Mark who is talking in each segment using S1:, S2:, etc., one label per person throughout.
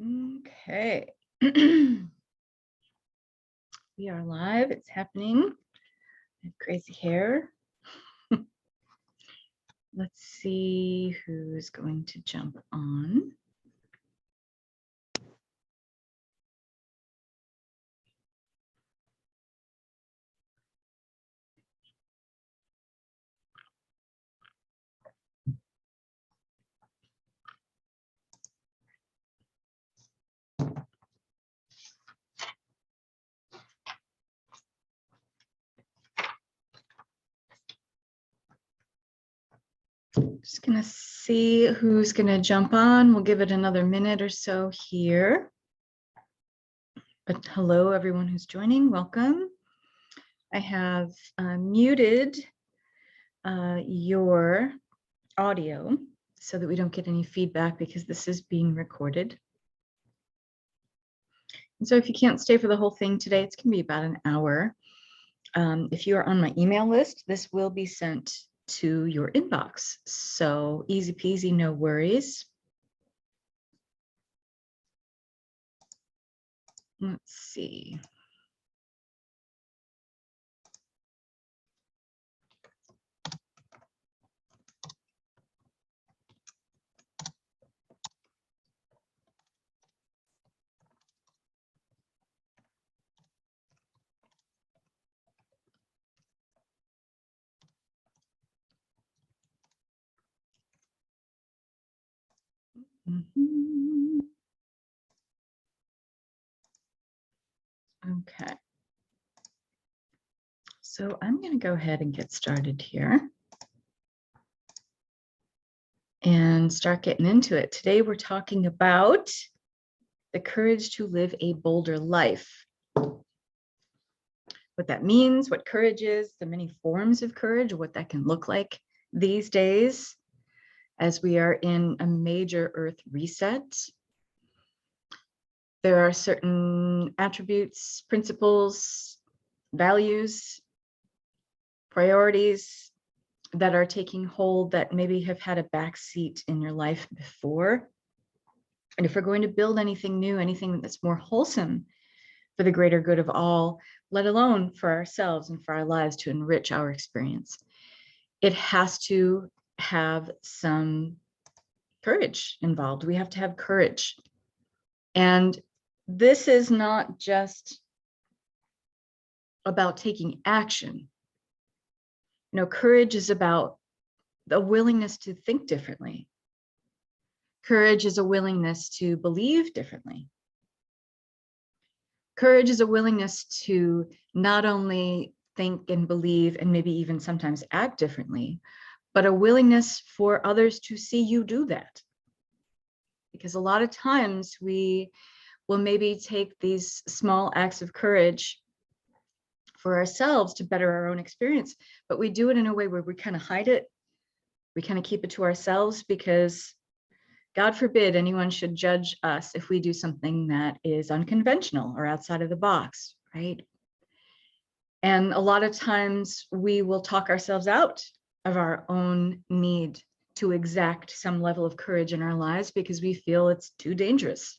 S1: Okay. We are live. It's happening. I have crazy hair. Let's see who's going to jump on. Just gonna see who's gonna jump on. We'll give it another minute or so here. But hello, everyone who's joining. Welcome. I have muted your audio so that we don't get any feedback because this is being recorded. And so if you can't stay for the whole thing today, it's gonna be about an hour. If you are on my email list, this will be sent to your inbox. So easy peasy, no worries. Let's see. Okay. So I'm going to go ahead and get started here and start getting into it. Today we're talking about the courage to live a bolder life. What that means, what courage is, the many forms of courage, what that can look like these days as we are in a major Earth reset. There are certain attributes, principles, values, priorities that are taking hold that maybe have had a backseat in your life before. And if we're going to build anything new, anything that's more wholesome for the greater good of all, let alone for ourselves and for our lives to enrich our experience, it has to have some courage involved. We have to have courage. And this is not just about taking action. You know, courage is about the willingness to think differently. Courage is a willingness to believe differently. Courage is a willingness to not only think and believe and maybe even sometimes act differently, but a willingness for others to see you do that. Because a lot of times we will maybe take these small acts of courage for ourselves to better our own experience, but we do it in a way where we kind of hide it. We kind of keep it to ourselves because God forbid anyone should judge us if we do something that is unconventional or outside of the box, right? And a lot of times we will talk ourselves out of our own need to exact some level of courage in our lives because we feel it's too dangerous.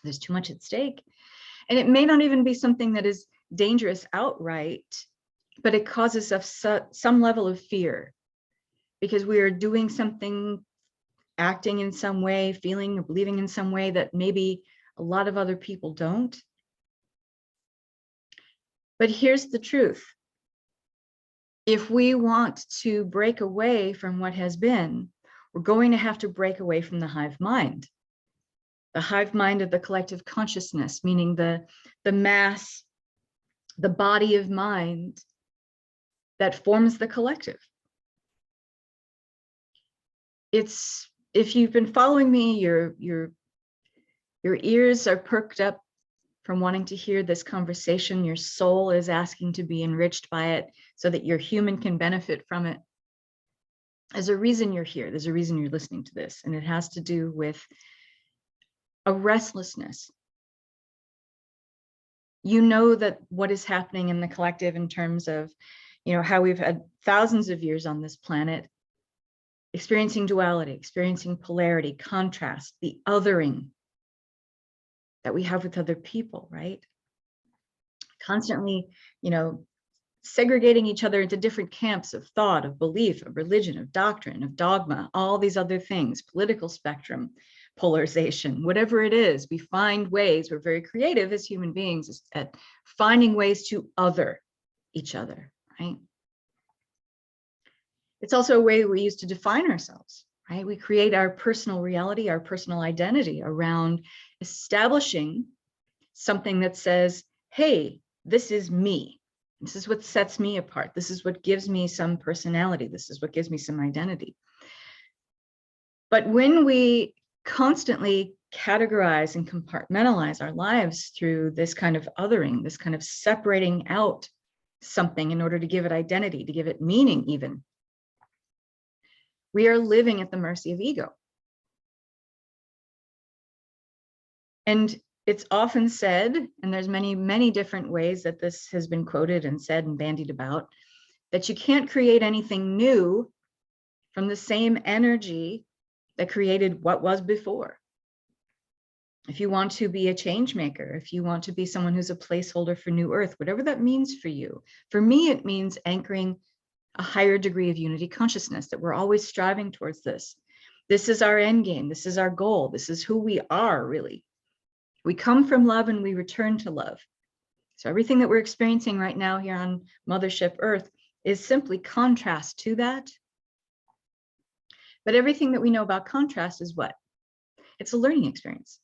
S1: There's too much at stake. And it may not even be something that is dangerous outright, but it causes us some level of fear because we are doing something, acting in some way, feeling or believing in some way that maybe a lot of other people don't. But here's the truth. If we want to break away from what has been, we're going to have to break away from the hive mind. The hive mind of the collective consciousness, meaning the mass, the body of mind that forms the collective. It's, if you've been following me, your ears are perked up from wanting to hear this conversation. Your soul is asking to be enriched by it so that your human can benefit from it. There's a reason you're here. There's a reason you're listening to this. And it has to do with a restlessness. You know that what is happening in the collective in terms of, you know, how we've had thousands of years on this planet, experiencing duality, experiencing polarity, contrast, the othering, that we have with other people, right? Constantly, segregating each other into different camps of thought, of belief, of religion, of doctrine, of dogma, all these other things, political spectrum, polarization, whatever it is, we find ways, we're very creative as human beings at finding ways to other each other, right? It's also a way we use to define ourselves, right? We create our personal reality, our personal identity around establishing something that says, hey, this is me. This is what sets me apart. This is what gives me some personality. This is what gives me some identity. But when we constantly categorize and compartmentalize our lives through this kind of othering, this kind of separating out something in order to give it identity, to give it meaning even, we are living at the mercy of ego. And it's often said, and there's many, many different ways that this has been quoted and said and bandied about, that you can't create anything new from the same energy that created what was before. If you want to be a change maker, if you want to be someone who's a placeholder for new earth, whatever that means for you. For me, it means anchoring a higher degree of unity consciousness, that we're always striving towards this. This is our end game. This is our goal. This is who we are, really. We come from love and we return to love. So everything that we're experiencing right now here on Mothership Earth is simply contrast to that. But everything that we know about contrast is what? It's a learning experience.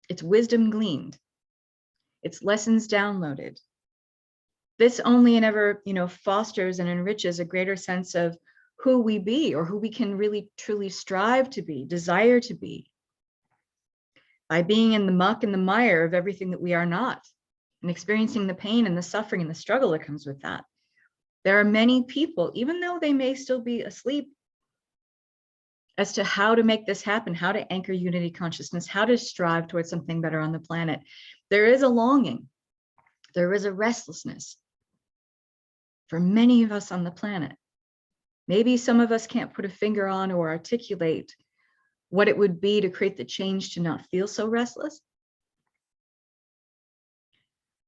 S1: It's wisdom gleaned. It's lessons downloaded. This only and ever, fosters and enriches a greater sense of who we be, or who we can really truly strive to be, desire to be, by being in the muck and the mire of everything that we are not, and experiencing the pain and the suffering and the struggle that comes with that. There are many people, even though they may still be asleep, as to how to make this happen, how to anchor unity consciousness, how to strive towards something better on the planet. There is a longing, there is a restlessness for many of us on the planet. Maybe some of us can't put a finger on or articulate what it would be to create the change to not feel so restless.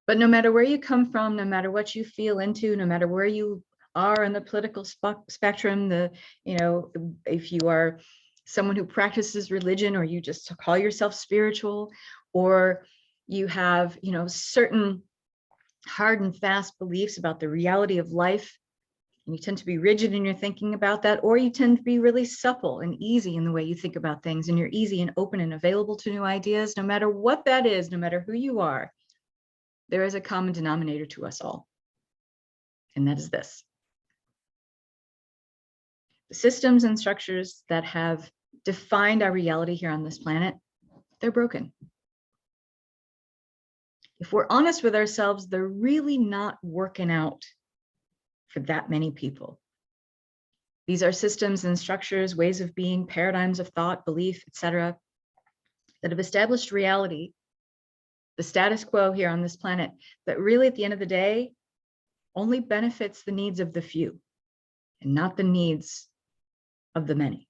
S1: But no matter where you come from, no matter what you feel into, no matter where you are in the political spectrum, if you are someone who practices religion, or you just call yourself spiritual, or you have, certain hard and fast beliefs about the reality of life, and you tend to be rigid in your thinking about that, or you tend to be really supple and easy in the way you think about things, and you're easy and open and available to new ideas, no matter what that is, no matter who you are, there is a common denominator to us all, and that is this. The systems and structures that have defined our reality here on this planet, they're broken. If we're honest with ourselves, they're really not working out for that many people. These are systems and structures, ways of being, paradigms of thought, belief, etc., that have established reality, the status quo here on this planet, that really at the end of the day only benefits the needs of the few and not the needs of the many.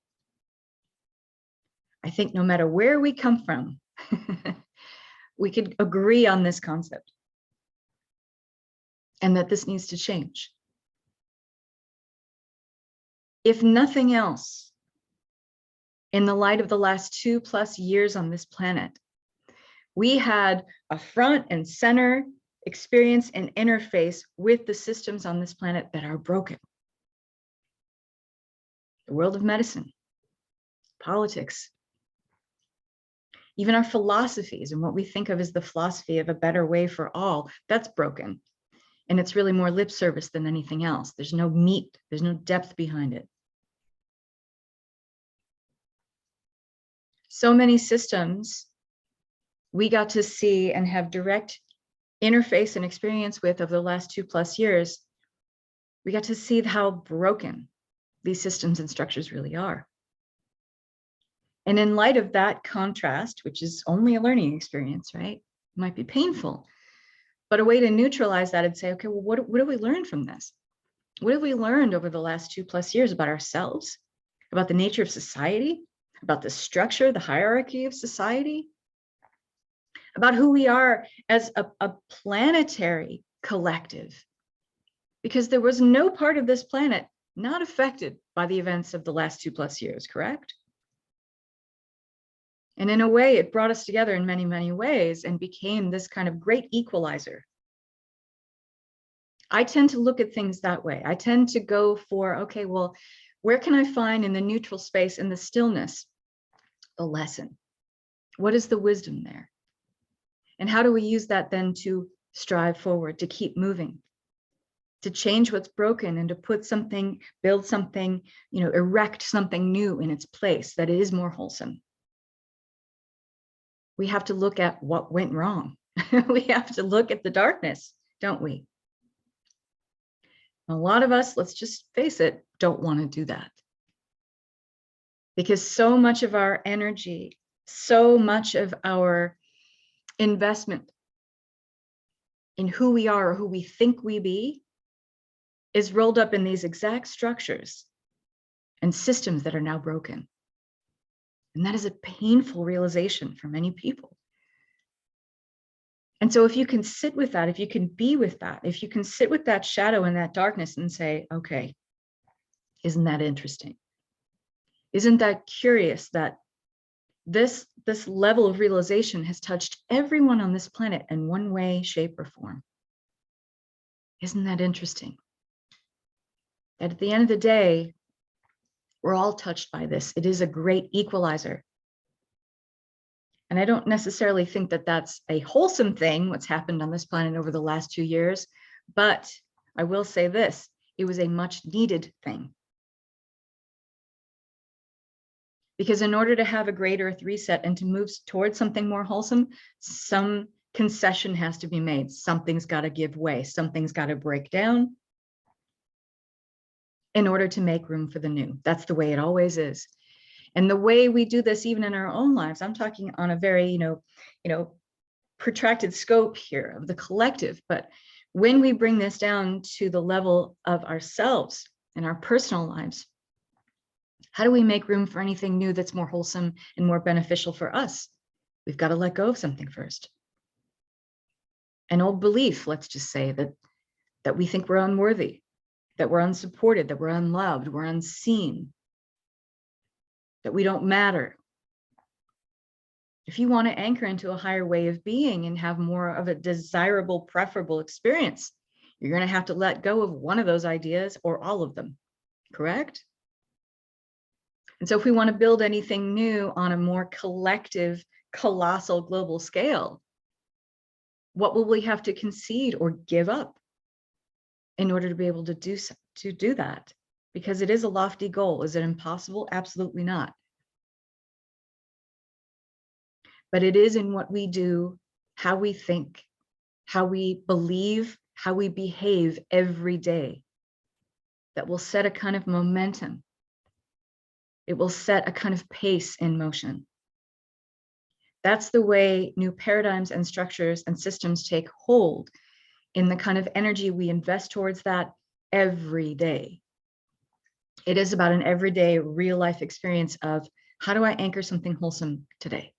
S1: I think no matter where we come from, we could agree on this concept, and that this needs to change. If nothing else, in the light of the last 2+ years on this planet, we had a front and center experience and interface with the systems on this planet that are broken. The world of medicine, politics, even our philosophies and what we think of as the philosophy of a better way for all, that's broken. And it's really more lip service than anything else. There's no meat, there's no depth behind it. So many systems we got to see and have direct interface and experience with over the last 2+ years. We got to see how broken these systems and structures really are. And in light of that contrast, which is only a learning experience, right? It might be painful, but a way to neutralize that and say, okay, well, what have we learned from this? What have we learned over the last 2+ years about ourselves, about the nature of society, about the structure, the hierarchy of society, about who we are as a planetary collective, because there was no part of this planet not affected by the events of the last 2+ years, correct? And in a way, it brought us together in many, many ways and became this kind of great equalizer. I tend to look at things that way. I tend to go for, okay, well, where can I find in the neutral space, in the stillness, the lesson? What is the wisdom there? And how do we use that then to strive forward, to keep moving, to change what's broken and to put something, build something, erect something new in its place that is more wholesome? We have to look at what went wrong. We have to look at the darkness, don't we? A lot of us, let's just face it, don't want to do that. Because so much of our energy, so much of our investment in who we are or who we think we be is rolled up in these exact structures and systems that are now broken. And that is a painful realization for many people. And so if you can sit with that, if you can be with that, if you can sit with that shadow and that darkness and say, okay, isn't that interesting? Isn't that curious that this level of realization has touched everyone on this planet in one way, shape, or form? Isn't that interesting? That at the end of the day, we're all touched by this. It is a great equalizer. And I don't necessarily think that that's a wholesome thing, what's happened on this planet over the last 2 years, but I will say this, it was a much needed thing. Because in order to have a great Earth reset and to move towards something more wholesome, some concession has to be made. Something's got to give way. Something's got to break down in order to make room for the new. That's the way it always is. And the way we do this, even in our own lives, I'm talking on a very, protracted scope here of the collective. But when we bring this down to the level of ourselves and our personal lives, how do we make room for anything new that's more wholesome and more beneficial for us? We've got to let go of something first. An old belief, let's just say, that we think we're unworthy, that we're unsupported, that we're unloved, we're unseen, that we don't matter. If you want to anchor into a higher way of being and have more of a desirable, preferable experience, you're going to have to let go of one of those ideas or all of them, correct? And so if we want to build anything new on a more collective, colossal global scale, what will we have to concede or give up in order to be able to do that? Because it is a lofty goal. Is it impossible? Absolutely not. But it is in what we do, how we think, how we believe, how we behave every day that will set a kind of momentum. It will set a kind of pace in motion. That's the way new paradigms and structures and systems take hold, in the kind of energy we invest towards that every day. It is about an everyday real life experience of, how do I anchor something wholesome today?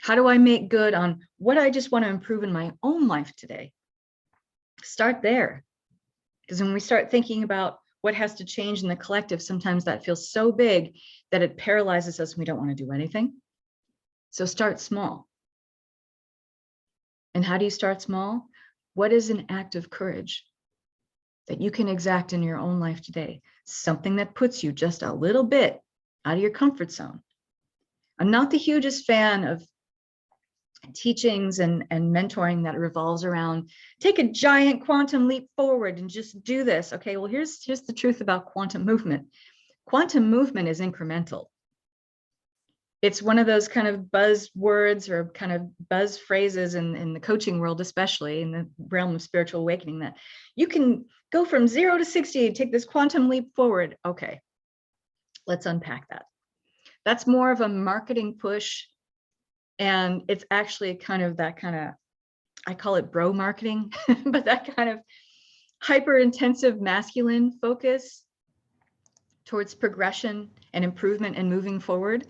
S1: How do I make good on what I just want to improve in my own life today? Start there. Because when we start thinking about what has to change in the collective, sometimes that feels so big that it paralyzes us and we don't want to do anything. So start small. And how do you start small? What is an act of courage that you can exact in your own life today? Something that puts you just a little bit out of your comfort zone. I'm not the hugest fan of teachings and mentoring that revolves around take a giant quantum leap forward and just do this. Okay, well, here's the truth about quantum movement. Quantum movement is incremental. It's one of those kind of buzzwords or kind of buzz phrases in the coaching world, especially in the realm of spiritual awakening, that you can go from 0 to 60 and take this quantum leap forward. Okay, let's unpack that. That's more of a marketing push. And it's actually I call it bro marketing, but that kind of hyper intensive masculine focus towards progression and improvement and moving forward.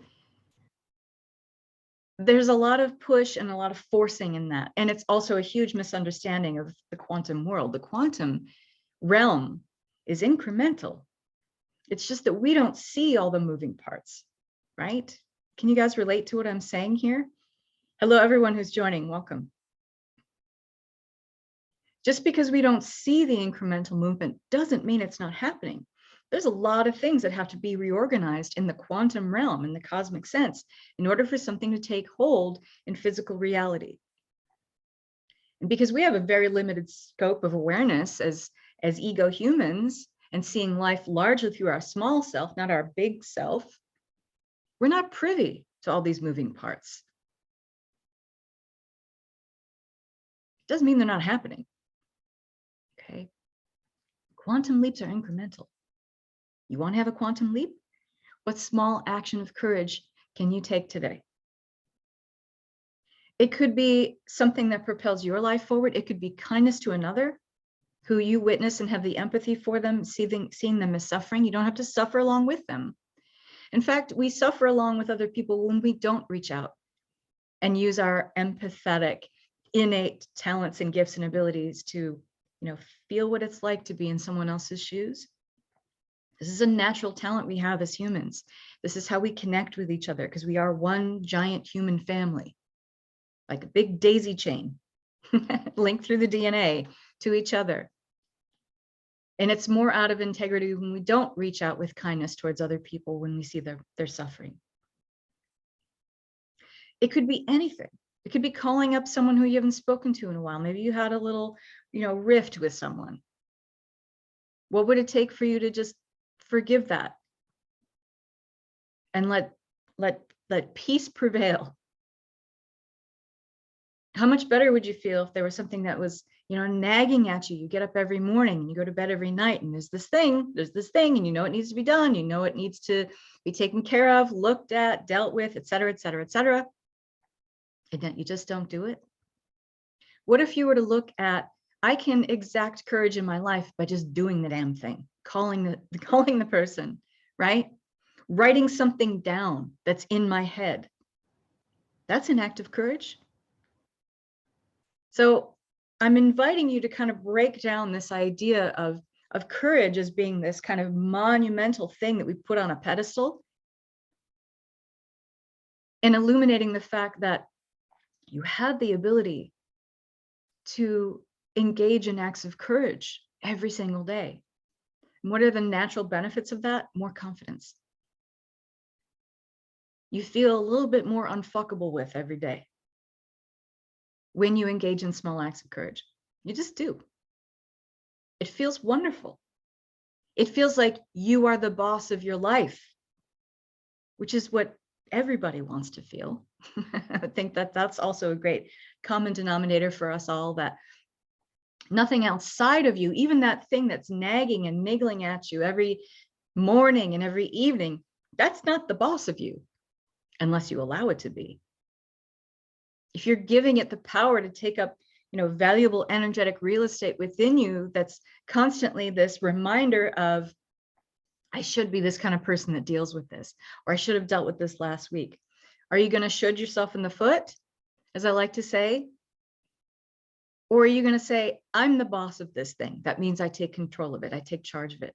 S1: there's a lot of push and a lot of forcing in that. And it's also a huge misunderstanding of the quantum world. The quantum realm is incremental. It's just that we don't see all the moving parts, right? Can you guys relate to what I'm saying here? Hello, everyone who's joining, welcome. Just because we don't see the incremental movement doesn't mean it's not happening. There's a lot of things that have to be reorganized in the quantum realm, in the cosmic sense, in order for something to take hold in physical reality. And because we have a very limited scope of awareness as ego humans, and seeing life largely through our small self, not our big self, we're not privy to all these moving parts. Doesn't mean they're not happening. Okay. Quantum leaps are incremental. You want to have a quantum leap? What small action of courage can you take today? It could be something that propels your life forward. It could be kindness to another who you witness and have the empathy for them, seeing them as suffering. You don't have to suffer along with them. In fact, we suffer along with other people when we don't reach out and use our empathetic, innate talents and gifts and abilities to, feel what it's like to be in someone else's shoes. This is a natural talent we have as humans. This is how we connect with each other, because we are one giant human family, like a big daisy chain linked through the DNA to each other. And it's more out of integrity when we don't reach out with kindness towards other people when we see their suffering. It could be anything. It could be calling up someone who you haven't spoken to in a while. Maybe you had a little, rift with someone. What would it take for you to just forgive that and let peace prevail? How much better would you feel if there was something that was, nagging at you? You get up every morning and you go to bed every night, and there's this thing, and it needs to be done. It needs to be taken care of, looked at, dealt with, et cetera, et cetera, et cetera. And then you just don't do it. What if you were to look at, I can exact courage in my life by just doing the damn thing, calling the person, right? Writing something down that's in my head. That's an act of courage. So I'm inviting you to kind of break down this idea of courage as being this kind of monumental thing that we put on a pedestal, and illuminating the fact that you have the ability to engage in acts of courage every single day. And what are the natural benefits of that? More confidence. You feel a little bit more unfuckable with every day when you engage in small acts of courage. You just do. It feels wonderful. It feels like you are the boss of your life, which is what everybody wants to feel. I think that that's also a great common denominator for us all, that nothing outside of you, even that thing that's nagging and niggling at you every morning and every evening, that's not the boss of you unless you allow it to be. If you're giving it the power to take up, valuable energetic real estate within you, that's constantly this reminder of, I should be this kind of person that deals with this, or I should have dealt with this last week. Are you going to shoot yourself in the foot, as I like to say? Or are you going to say, I'm the boss of this thing? That means I take control of it. I take charge of it.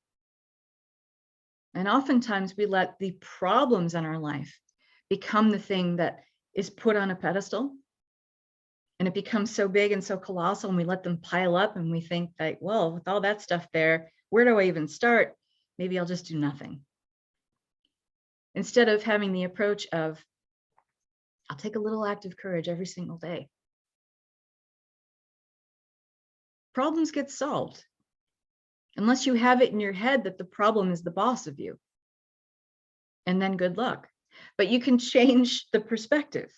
S1: And oftentimes we let the problems in our life become the thing that is put on a pedestal. And it becomes so big and so colossal, and we let them pile up, and we think that, well, with all that stuff there, where do I even start? Maybe I'll just do nothing. Instead of having the approach of, I'll take a little act of courage every single day. Problems get solved unless you have it in your head that the problem is the boss of you. And then good luck. But you can change the perspective.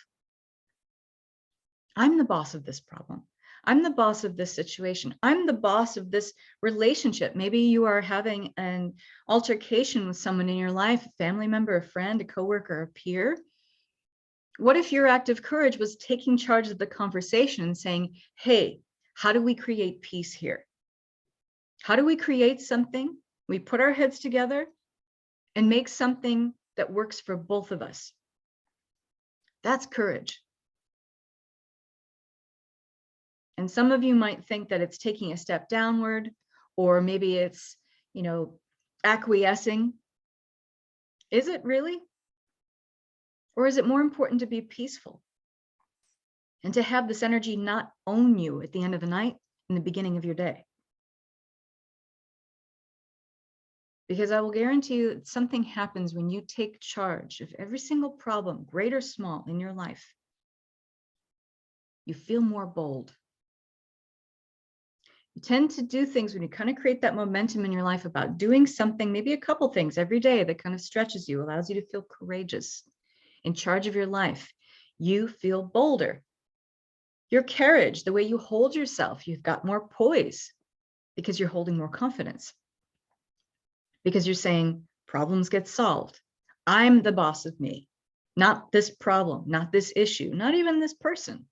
S1: I'm the boss of this problem. I'm the boss of this situation. I'm the boss of this relationship. Maybe you are having an altercation with someone in your life, a family member, a friend, a coworker, a peer. What if your act of courage was taking charge of the conversation and saying, hey, how do we create peace here? How do we create something? We put our heads together and make something that works for both of us. That's courage. And some of you might think that it's taking a step downward, or maybe it's, acquiescing. Is it really? Or is it more important to be peaceful and to have this energy not own you at the end of the night and the beginning of your day? Because I will guarantee you that something happens when you take charge of every single problem, great or small, in your life. You feel more bold. You tend to do things when you kind of create that momentum in your life about doing something, maybe a couple things every day that kind of stretches you, allows you to feel courageous, in charge of your life. You feel bolder. Your carriage, the way you hold yourself, you've got more poise because you're holding more confidence. Because you're saying problems get solved. I'm the boss of me, not this problem, not this issue, not even this person.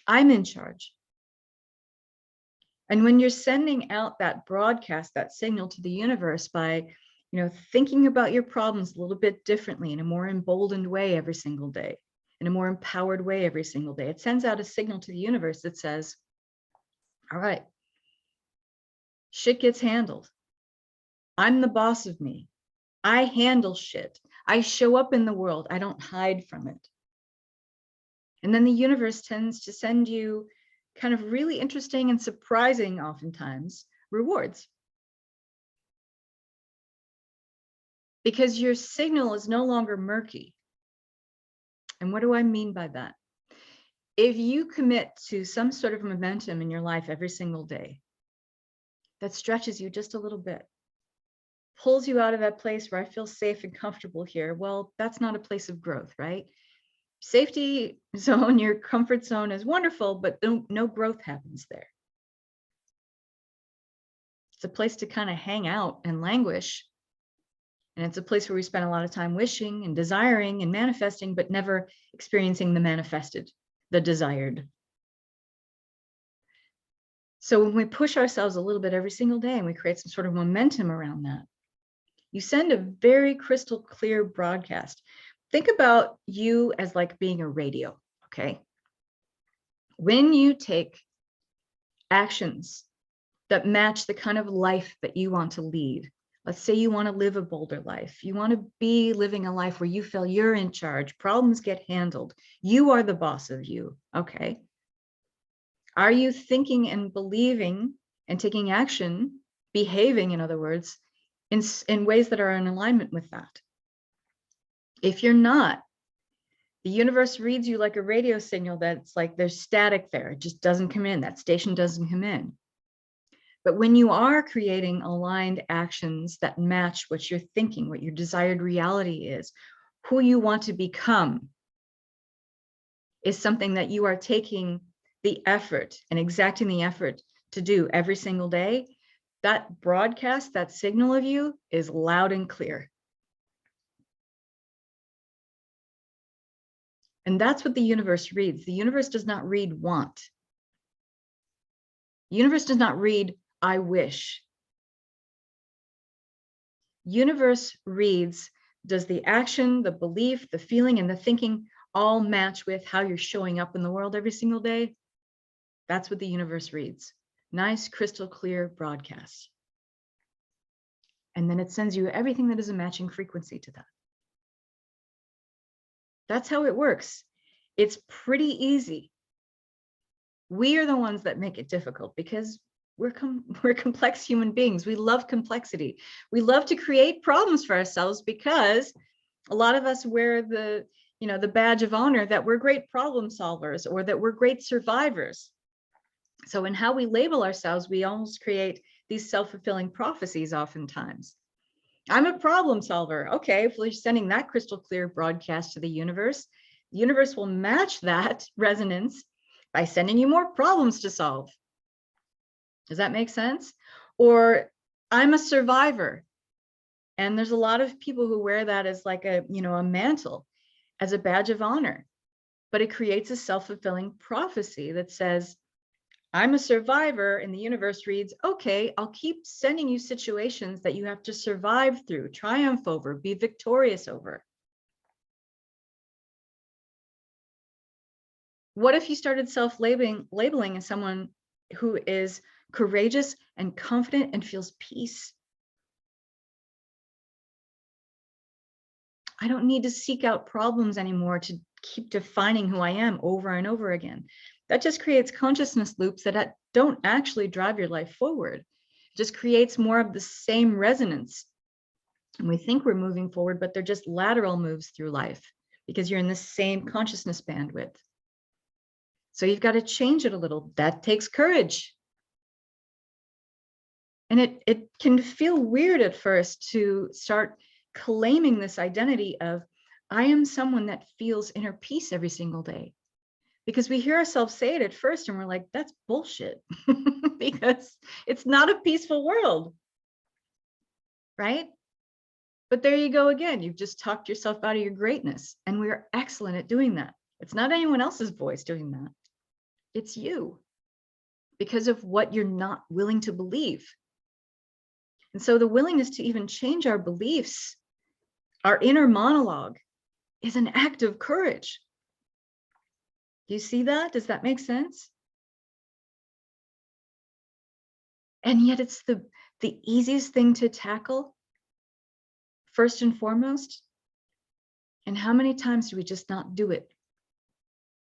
S1: I'm in charge. And when you're sending out that broadcast, that signal to the universe by, thinking about your problems a little bit differently, in a more emboldened way every single day, in a more empowered way every single day, it sends out a signal to the universe that says, all right, shit gets handled. I'm the boss of me. I handle shit. I show up in the world. I don't hide from it. And then the universe tends to send you kind of really interesting and surprising, oftentimes, rewards. Because your signal is no longer murky. And what do I mean by that? If you commit to some sort of momentum in your life every single day that stretches you just a little bit, pulls you out of that place where I feel safe and comfortable here, well, that's not a place of growth, right? Safety zone, your comfort zone is wonderful, but no growth happens there. It's a place to kind of hang out and languish. And it's a place where we spend a lot of time wishing and desiring and manifesting, but never experiencing the manifested, the desired. So when we push ourselves a little bit every single day and we create some sort of momentum around that, you send a very crystal clear broadcast. Think about you as like being a radio, okay? When you take actions that match the kind of life that you want to lead, let's say you want to live a bolder life. You want to be living a life where you feel you're in charge, problems get handled. You are the boss of you, okay? Are you thinking and believing and taking action, behaving, in other words, in ways that are in alignment with that? If you're not, the universe reads you like a radio signal that's like there's static there. It just doesn't come in. That station doesn't come in. But when you are creating aligned actions that match what you're thinking, what your desired reality is, who you want to become, is something that you are taking the effort and exacting the effort to do every single day, that broadcast, that signal of you is loud and clear. And that's what the universe reads. The universe does not read want. The universe does not read I wish. Universe reads, does the action, the belief, the feeling, and the thinking all match with how you're showing up in the world every single day? That's what the universe reads. Nice, crystal clear broadcast. And then it sends you everything that is a matching frequency to that. That's how it works. It's pretty easy. We are the ones that make it difficult because we're complex human beings. We love complexity. We love to create problems for ourselves because a lot of us wear the badge of honor that we're great problem solvers or that we're great survivors. So in how we label ourselves, we almost create these self-fulfilling prophecies oftentimes. I'm a problem solver. Okay, if we're sending that crystal clear broadcast to the universe will match that resonance by sending you more problems to solve. Does that make sense? Or I'm a survivor. And there's a lot of people who wear that as like a mantle, as a badge of honor. But it creates a self-fulfilling prophecy that says, I'm a survivor, and the universe reads, okay, I'll keep sending you situations that you have to survive through, triumph over, be victorious over. What if you started labeling as someone who is courageous and confident and feels peace? I don't need to seek out problems anymore to keep defining who I am over and over again. That just creates consciousness loops that don't actually drive your life forward. It just creates more of the same resonance. And we think we're moving forward, but they're just lateral moves through life because you're in the same consciousness bandwidth. So you've got to change it a little. That takes courage. And it can feel weird at first to start claiming this identity of, I am someone that feels inner peace every single day. Because we hear ourselves say it at first and we're like, that's bullshit. Because it's not a peaceful world. Right? But there you go again. You've just talked yourself out of your greatness. And we're excellent at doing that. It's not anyone else's voice doing that. It's you. Because of what you're not willing to believe. And so the willingness to even change our beliefs, our inner monologue, is an act of courage. Do you see that? Does that make sense? And yet it's the easiest thing to tackle, first and foremost. And how many times do we just not do it?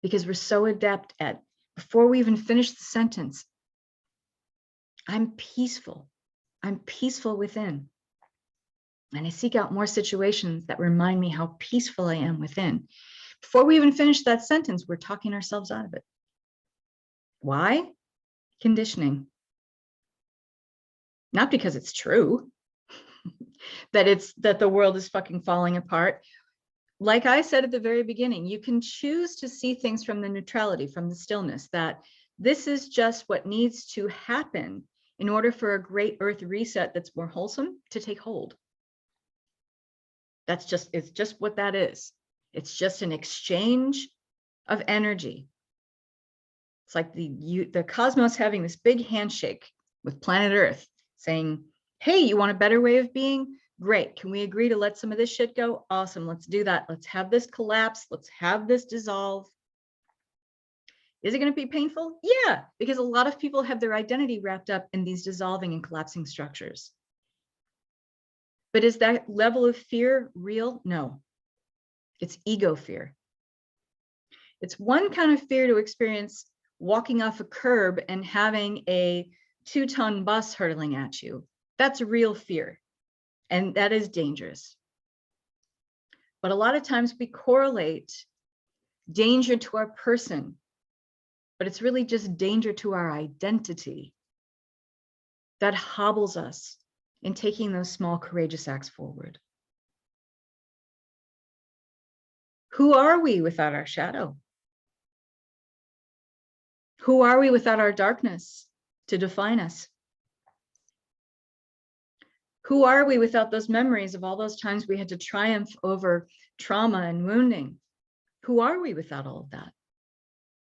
S1: Because we're so adept at, before we even finish the sentence, I'm peaceful. I'm peaceful within. And I seek out more situations that remind me how peaceful I am within. Before we even finish that sentence, we're talking ourselves out of it. Why? Conditioning. Not because it's true, that the world is fucking falling apart. Like I said at the very beginning, you can choose to see things from the neutrality, from the stillness, that this is just what needs to happen in order for a great earth reset that's more wholesome to take hold. It's just what that is. It's just an exchange of energy. It's like the cosmos having this big handshake with planet Earth saying, hey, you want a better way of being? Great. Can we agree to let some of this shit go? Awesome. Let's do that. Let's have this collapse. Let's have this dissolve. Is it going to be painful? Yeah, because a lot of people have their identity wrapped up in these dissolving and collapsing structures. But is that level of fear real? No. It's ego fear. It's one kind of fear to experience walking off a curb and having a 2-ton bus hurtling at you. That's real fear. And that is dangerous. But a lot of times we correlate danger to our person, but it's really just danger to our identity that hobbles us in taking those small, courageous acts forward. Who are we without our shadow? Who are we without our darkness to define us? Who are we without those memories of all those times we had to triumph over trauma and wounding? Who are we without all of that?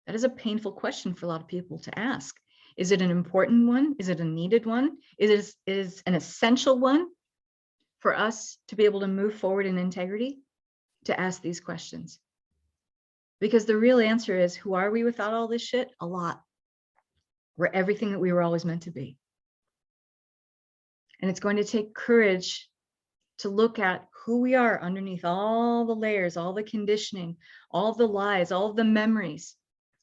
S1: That is a painful question for a lot of people to ask. Is it an important one? Is it a needed one? Is it an essential one for us to be able to move forward in integrity? To ask these questions. Because the real answer is, who are we without all this shit? A lot. We're everything that we were always meant to be. And it's going to take courage to look at who we are underneath all the layers, all the conditioning, all the lies, all the memories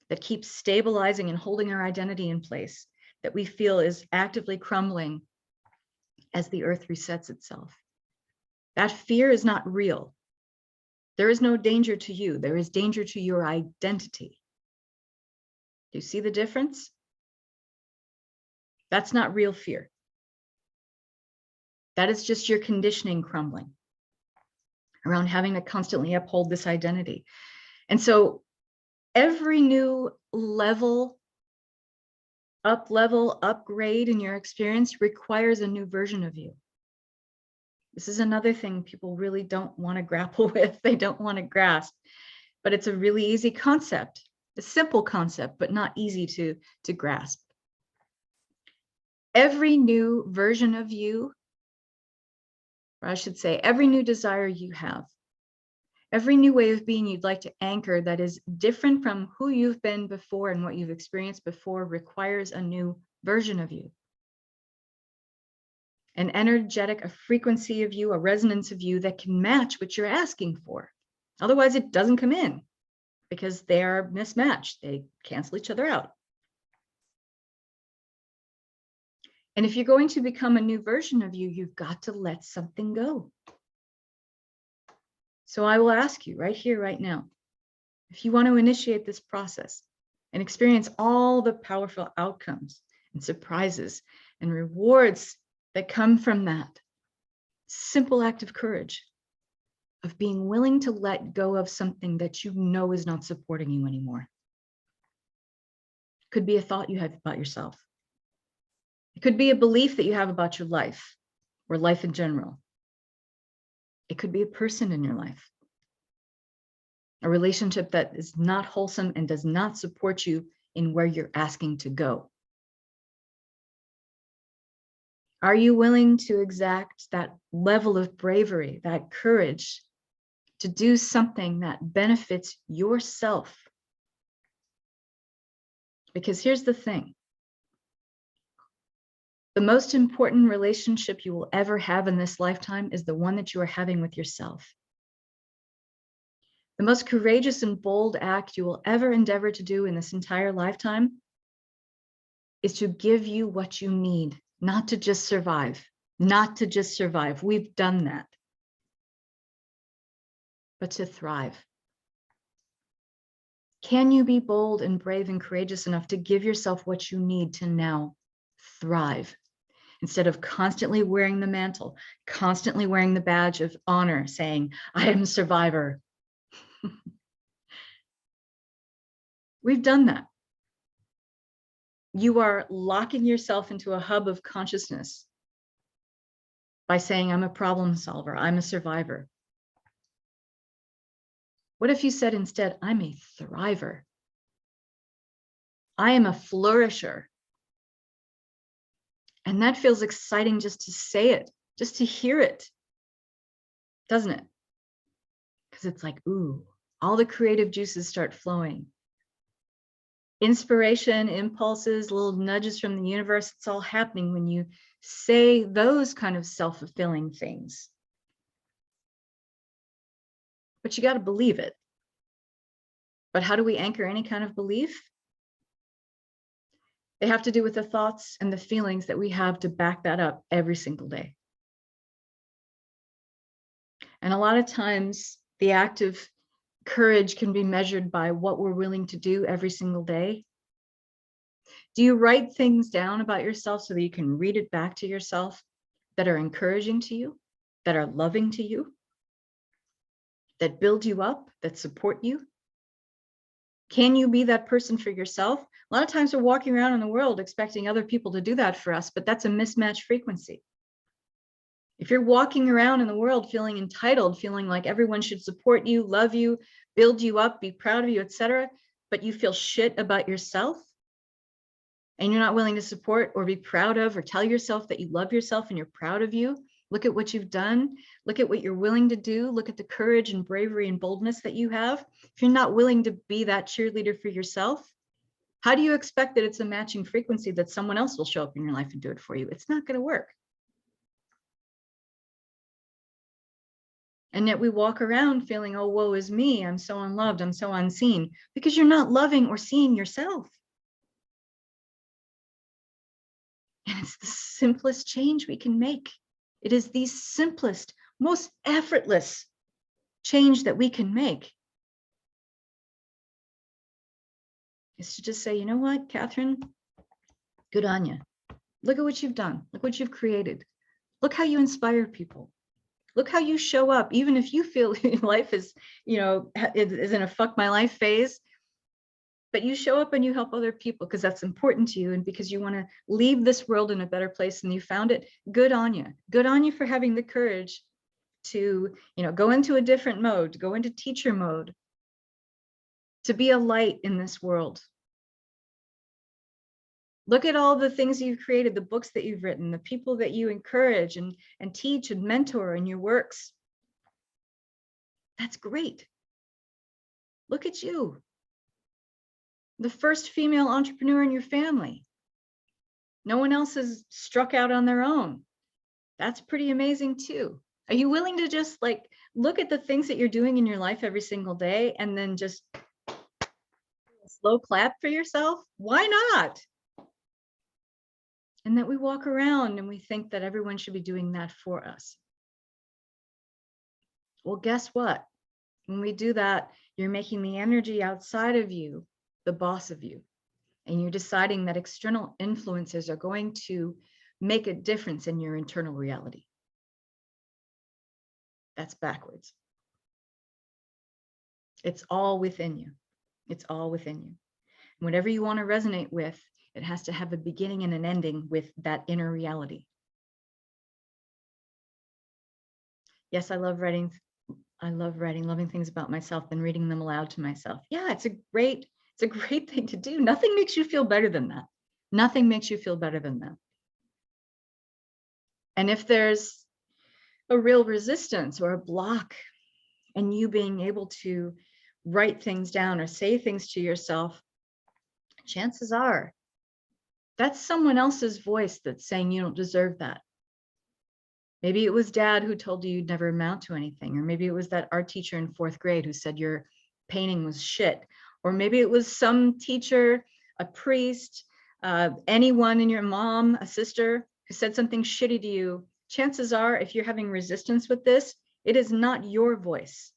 S1: that keep stabilizing and holding our identity in place, that we feel is actively crumbling as the earth resets itself. That fear is not real. There is no danger to you. There is danger to your identity. Do you see the difference? That's not real fear. That is just your conditioning crumbling around having to constantly uphold this identity. And so every new level, upgrade in your experience requires a new version of you. This is another thing people really don't want to grapple with. They don't want to grasp, but it's a really easy concept, a simple concept, but not easy to grasp. Every new version of you, or I should say, every new desire you have, Every new way of being you'd like to anchor that is different from who you've been before and what you've experienced before requires a new version of you. An energetic, a frequency of you, a resonance of you that can match what you're asking for. Otherwise, it doesn't come in because they are mismatched. They cancel each other out. And if you're going to become a new version of you, you've got to let something go. So I will ask you right here, right now, if you want to initiate this process and experience all the powerful outcomes and surprises and rewards that come from that simple act of courage, of being willing to let go of something that you know is not supporting you anymore. It could be a thought you have about yourself. It could be a belief that you have about your life or life in general. It could be a person in your life, a relationship that is not wholesome and does not support you in where you're asking to go. Are you willing to exact that level of bravery, that courage to do something that benefits yourself? Because here's the thing. The most important relationship you will ever have in this lifetime is the one that you are having with yourself. The most courageous and bold act you will ever endeavor to do in this entire lifetime is to give you what you need, not to just survive, not to just survive. We've done that. But to thrive. Can you be bold and brave and courageous enough to give yourself what you need to now thrive? Instead of constantly wearing the mantle, constantly wearing the badge of honor, saying, I am a survivor. We've done that. You are locking yourself into a hub of consciousness by saying, I'm a problem solver, I'm a survivor. What if you said instead, I'm a thriver? I am a flourisher. And that feels exciting just to say it, just to hear it, doesn't it? Because it's like, ooh, all the creative juices start flowing. Inspiration, impulses, little nudges from the universe, it's all happening when you say those kind of self-fulfilling things. But you got to believe it. But how do we anchor any kind of belief? They have to do with the thoughts and the feelings that we have to back that up every single day. And a lot of times the act of courage can be measured by what we're willing to do every single day. Do you write things down about yourself so that you can read it back to yourself that are encouraging to you, that are loving to you, that build you up, that support you? Can you be that person for yourself? A lot of times we're walking around in the world expecting other people to do that for us, but that's a mismatched frequency. If you're walking around in the world feeling entitled, feeling like everyone should support you, love you, build you up, be proud of you, etc., but you feel shit about yourself, and you're not willing to support or be proud of or tell yourself that you love yourself and you're proud of you, look at what you've done, look at what you're willing to do, look at the courage and bravery and boldness that you have. If you're not willing to be that cheerleader for yourself, how do you expect that it's a matching frequency that someone else will show up in your life and do it for you? It's not going to work. And yet we walk around feeling, oh, woe is me, I'm so unloved, I'm so unseen, because you're not loving or seeing yourself. And it's the simplest change we can make. It is the simplest, most effortless change that we can make. Is to just say, you know what, Catherine, good on you. Look at what you've done. Look what you've created. Look how you inspire people. Look how you show up, even if you feel life is, is in a fuck my life phase, but you show up and you help other people because that's important to you and because you want to leave this world in a better place than you found it. Good on you. Good on you for having the courage to, go into a different mode, to go into teacher mode, to be a light in this world. Look at all the things you've created, the books that you've written, the people that you encourage and teach and mentor in your works. That's great. Look at you. The first female entrepreneur in your family. No one else has struck out on their own. That's pretty amazing too. Are you willing to just like look at the things that you're doing in your life every single day and then just slow clap for yourself? Why not? And that we walk around and we think that everyone should be doing that for us. Well, guess what? When we do that, you're making the energy outside of you the boss of you. And you're deciding that external influences are going to make a difference in your internal reality. That's backwards. It's all within you. It's all within you. Whatever you want to resonate with, it has to have a beginning and an ending with that inner reality. Yes, I love writing. I love writing loving things about myself and reading them aloud to myself. Yeah, it's a great thing to do. Nothing makes you feel better than that. Nothing makes you feel better than that. And if there's a real resistance or a block and you being able to write things down or say things to yourself, chances are that's someone else's voice that's saying you don't deserve that. Maybe it was dad who told you you'd never amount to anything, or maybe it was that art teacher in 4th grade who said your painting was shit, or maybe it was some teacher, a priest, anyone in your mom, a sister who said something shitty to you. Chances are, if you're having resistance with this, it is not your voice.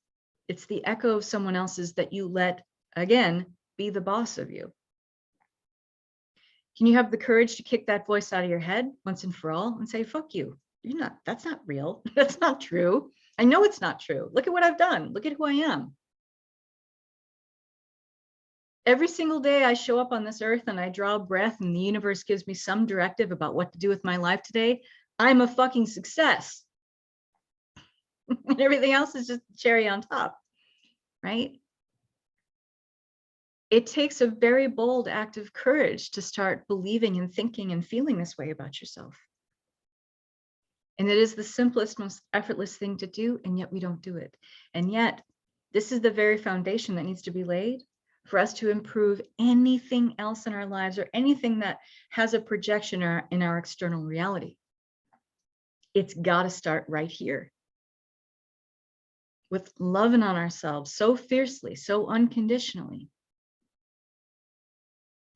S1: It's the echo of someone else's that you let, again, be the boss of you. Can you have the courage to kick that voice out of your head once and for all and say, fuck you? That's not real. That's not true. I know it's not true. Look at what I've done. Look at who I am. Every single day I show up on this earth and I draw a breath and the universe gives me some directive about what to do with my life today, I'm a fucking success. And everything else is just cherry on top, right? It takes a very bold act of courage to start believing and thinking and feeling this way about yourself. And it is the simplest, most effortless thing to do, and yet we don't do it. And yet, this is the very foundation that needs to be laid for us to improve anything else in our lives or anything that has a projection in our external reality. It's got to start right here with loving on ourselves so fiercely, so unconditionally.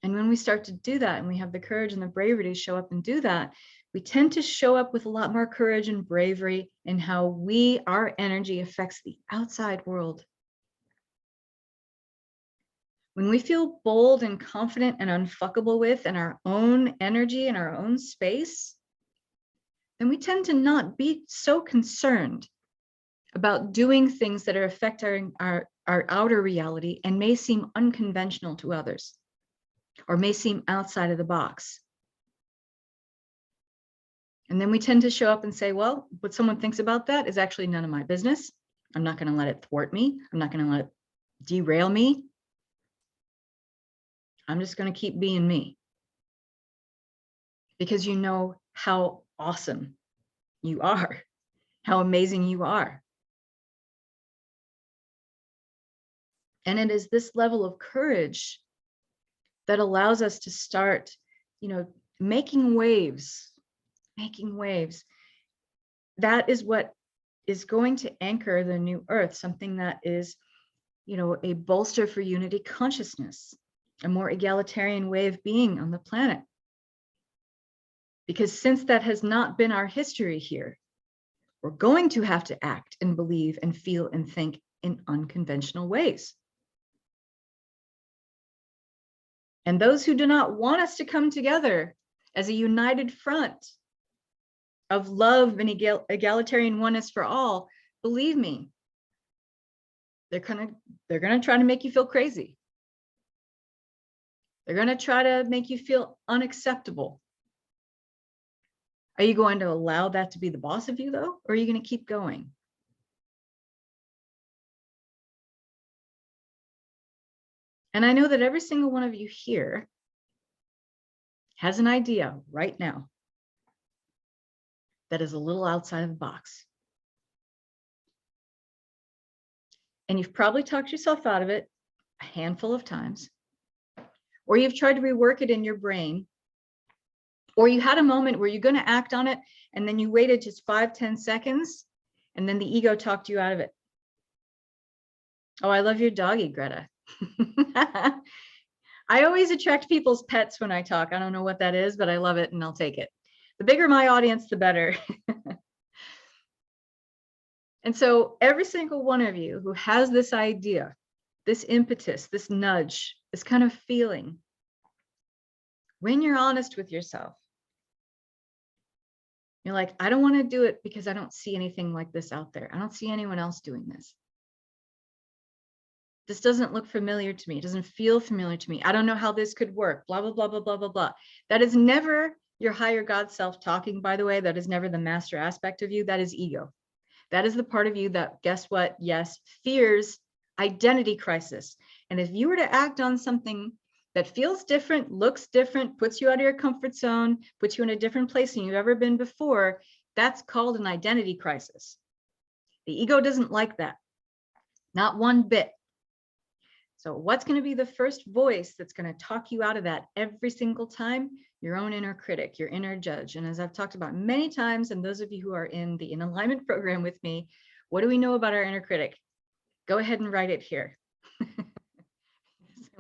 S1: And when we start to do that and we have the courage and the bravery to show up and do that, we tend to show up with a lot more courage and bravery in how our energy affects the outside world. When we feel bold and confident and unfuckable with in our own energy and our own space, then we tend to not be so concerned about doing things that are affecting our outer reality and may seem unconventional to others or may seem outside of the box. And then we tend to show up and say, well, what someone thinks about that is actually none of my business. I'm not going to let it thwart me. I'm not going to let it derail me. I'm just going to keep being me. Because you know how awesome you are, how amazing you are. And it is this level of courage that allows us to start, making waves. That is what is going to anchor the new earth, something that is, a bolster for unity consciousness, a more egalitarian way of being on the planet. Because since that has not been our history here, we're going to have to act and believe and feel and think in unconventional ways. And those who do not want us to come together as a united front of love and egalitarian oneness for all, believe me, they're gonna try to make you feel crazy. They're gonna try to make you feel unacceptable. Are you going to allow that to be the boss of you though, or are you going to keep going? And I know that every single one of you here has an idea right now that is a little outside of the box. And you've probably talked yourself out of it a handful of times, or you've tried to rework it in your brain, or you had a moment where you're going to act on it and then you waited just 5-10 seconds and then the ego talked you out of it. Oh, I love your doggy, Greta. I always attract people's pets when I talk. I don't know what that is, but I love it and I'll take it. The bigger my audience, the better. And so every single one of you who has this idea, this impetus, this nudge, this kind of feeling, when you're honest with yourself, you're like, I don't want to do it because I don't see anything like this out there. I don't see anyone else doing this. This doesn't look familiar to me. It doesn't feel familiar to me. I don't know how this could work. Blah, blah, blah, blah, blah, blah, blah. That is never your higher God self talking, by the way. That is never the master aspect of you. That is ego. That is the part of you that, guess what? Yes, fears identity crisis. And if you were to act on something that feels different, looks different, puts you out of your comfort zone, puts you in a different place than you've ever been before, that's called an identity crisis. The ego doesn't like that. Not one bit. So what's going to be the first voice that's going to talk you out of that every single time? Your own inner critic, your inner judge. And as I've talked about many times, and those of you who are in the In Alignment program with me, what do we know about our inner critic? Go ahead and write it here. I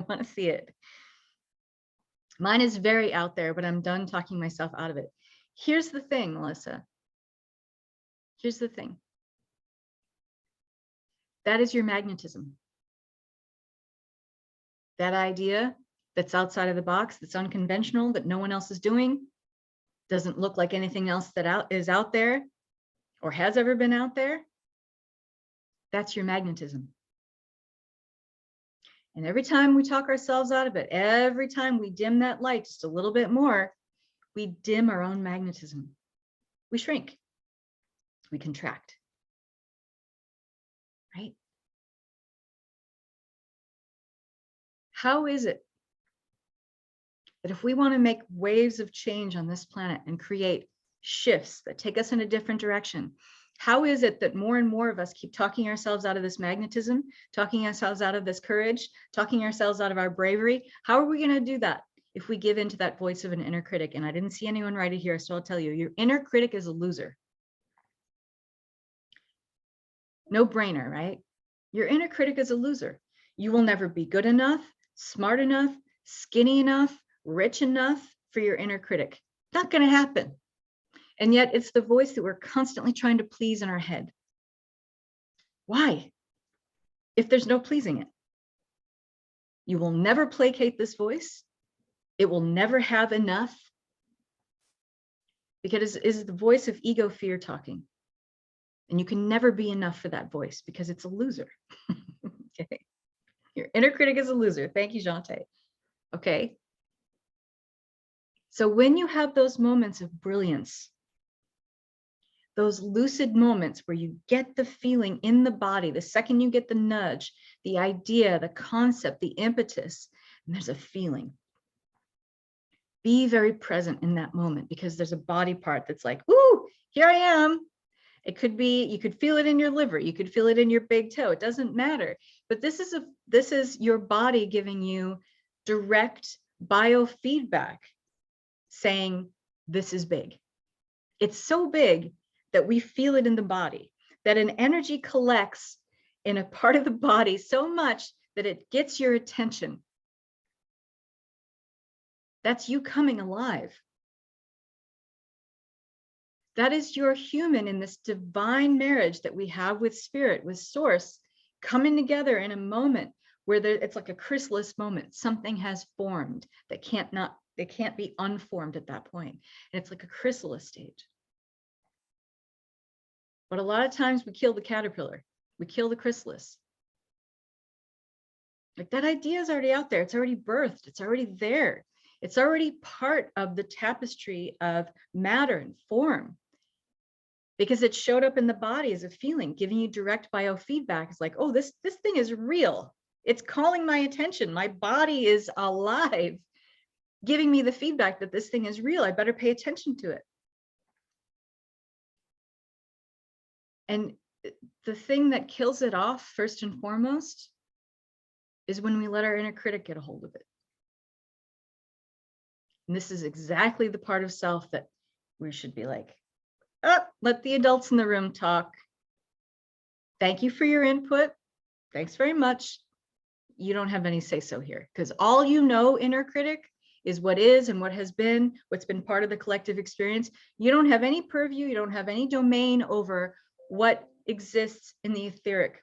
S1: want to see it. Mine is very out there, but I'm done talking myself out of it. Here's the thing, Melissa. Here's the thing. That is your magnetism. That idea that's outside of the box, that's unconventional, that no one else is doing, doesn't look like anything else that is out there or has ever been out there. That's your magnetism. And every time we talk ourselves out of it, every time we dim that light just a little bit more, we dim our own magnetism. We shrink. We contract. Right? How is it that if we want to make waves of change on this planet and create shifts that take us in a different direction, how is it that more and more of us keep talking ourselves out of this magnetism, talking ourselves out of this courage, talking ourselves out of our bravery? How are we going to do that if we give into that voice of an inner critic? And I didn't see anyone write it here, so I'll tell you, your inner critic is a loser. No brainer, right? Your inner critic is a loser. You will never be good enough, smart enough, skinny enough, rich enough for your inner critic. Not going to happen. And yet it's the voice that we're constantly trying to please in our head. Why? If there's no pleasing it. You will never placate this voice. It will never have enough. Because it is the voice of ego fear talking. And you can never be enough for that voice because it's a loser. Okay. Your inner critic is a loser. Thank you, Jante. Okay. So when you have those moments of brilliance, those lucid moments where you get the feeling in the body, the second you get the nudge, the idea, the concept, the impetus, and there's a feeling. Be very present in that moment because there's a body part that's like, ooh, here I am. It could be, you could feel it in your liver. You could feel it in your big toe. It doesn't matter. But this is your body giving you direct biofeedback saying, this is big. It's so big that we feel it in the body, that an energy collects in a part of the body so much that it gets your attention. That's you coming alive. That is your human in this divine marriage that we have with spirit, with source, coming together in a moment where it's like a chrysalis moment. Something has formed that can't be unformed at that point. And it's like a chrysalis stage. But a lot of times we kill the caterpillar. We kill the chrysalis. Like that idea is already out there. It's already birthed. It's already there. It's already part of the tapestry of matter and form. Because it showed up in the body as a feeling, giving you direct biofeedback. It's like, oh, this thing is real. It's calling my attention. My body is alive, giving me the feedback that this thing is real. I better pay attention to it. And the thing that kills it off first and foremost is when we let our inner critic get a hold of it. And this is exactly the part of self that we should be like, oh, let the adults in the room talk. Thank you for your input. Thanks very much. You don't have any say so here, because all you know, inner critic, is what is and what has been, what's been part of the collective experience. You don't have any purview, you don't have any domain over what exists in the etheric,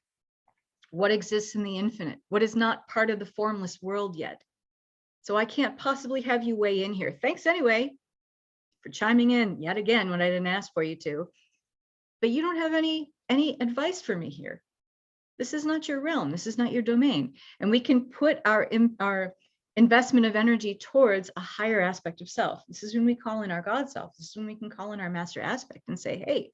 S1: what exists in the infinite, what is not part of the formless world yet. So I can't possibly have you weigh in here. Thanks anyway for chiming in yet again when I didn't ask for you to. But you don't have any advice for me here. This is not your realm. This is not your domain. And we can put our investment of energy towards a higher aspect of self. This is when we call in our God self. This is when we can call in our master aspect and say, hey,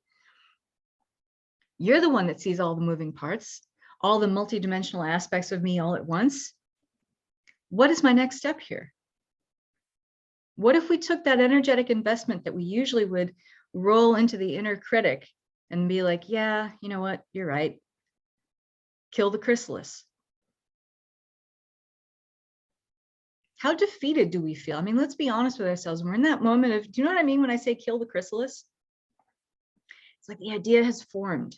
S1: you're the one that sees all the moving parts, all the multidimensional aspects of me all at once. What is my next step here? What if we took that energetic investment that we usually would roll into the inner critic and be like, yeah, you know what, you're right. Kill the chrysalis. How defeated do we feel? I mean, let's be honest with ourselves. We're in that moment of, do you know what I mean when I say kill the chrysalis? It's like the idea has formed.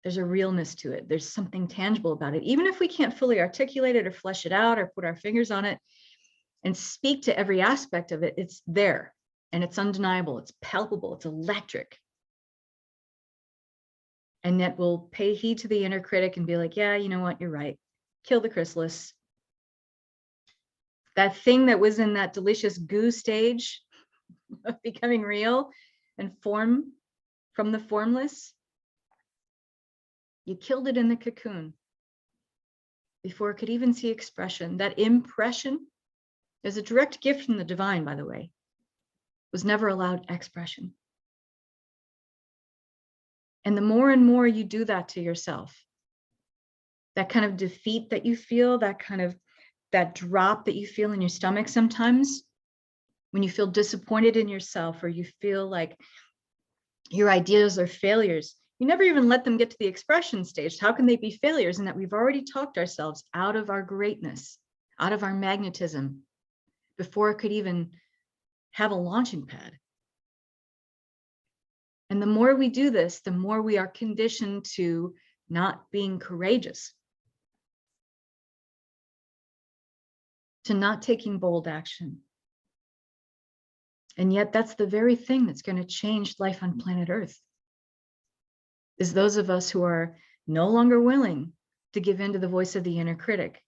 S1: There's a realness to it. There's something tangible about it. Even if we can't fully articulate it or flesh it out or put our fingers on it and speak to every aspect of it, it's there and it's undeniable. It's palpable. It's electric. And yet we'll pay heed to the inner critic and be like, yeah, you know what? You're right. Kill the chrysalis. That thing that was in that delicious goo stage of becoming real and form from the formless, you killed it in the cocoon before it could even see expression. That impression is a direct gift from the divine, by the way, was never allowed expression. And the more and more you do that to yourself, that kind of defeat that you feel, that drop that you feel in your stomach sometimes, when you feel disappointed in yourself or you feel like your ideas are failures, you never even let them get to the expression stage. How can they be failures? In that we've already talked ourselves out of our greatness, out of our magnetism, before it could even have a launching pad. And the more we do this, the more we are conditioned to not being courageous, to not taking bold action. And yet that's the very thing that's going to change life on planet Earth, is those of us who are no longer willing to give in to the voice of the inner critic,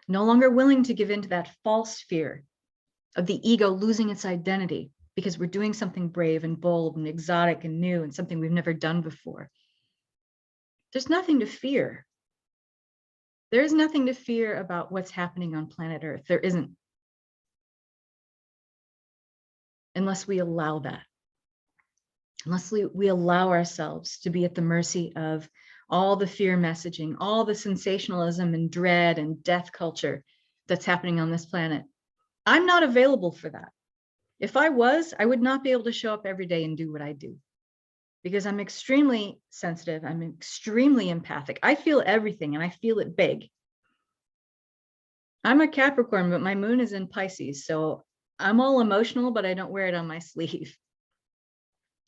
S1: no longer willing to give in to that false fear of the ego losing its identity because we're doing something brave and bold and exotic and new and something we've never done before. There's nothing to fear. There is nothing to fear about what's happening on planet Earth. There isn't. Unless we allow that. Unless we allow ourselves to be at the mercy of all the fear messaging, all the sensationalism and dread and death culture that's happening on this planet. I'm not available for that. If I was, I would not be able to show up every day and do what I do, because I'm extremely sensitive. I'm extremely empathic. I feel everything and I feel it big. I'm a Capricorn, but my moon is in Pisces. So I'm all emotional, but I don't wear it on my sleeve.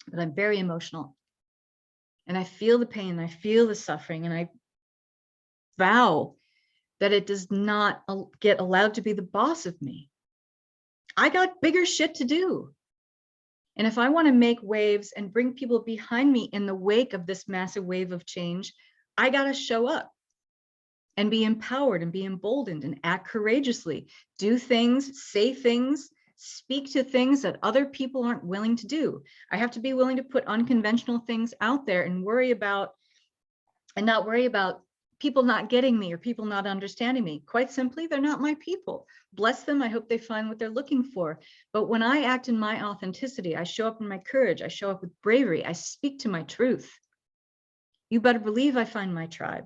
S1: But I'm very emotional. And I feel the pain, I feel the suffering, and I vow that it does not get allowed to be the boss of me. I got bigger shit to do. And if I want to make waves and bring people behind me in the wake of this massive wave of change, I got to show up and be empowered and be emboldened and act courageously, do things, say things, speak to things that other people aren't willing to do. I have to be willing to put unconventional things out there and not worry about people not getting me or people not understanding me. Quite simply, they're not my people. Bless them. I hope they find what they're looking for. But when I act in my authenticity, I show up in my courage, I show up with bravery, I speak to my truth. You better believe I find my tribe.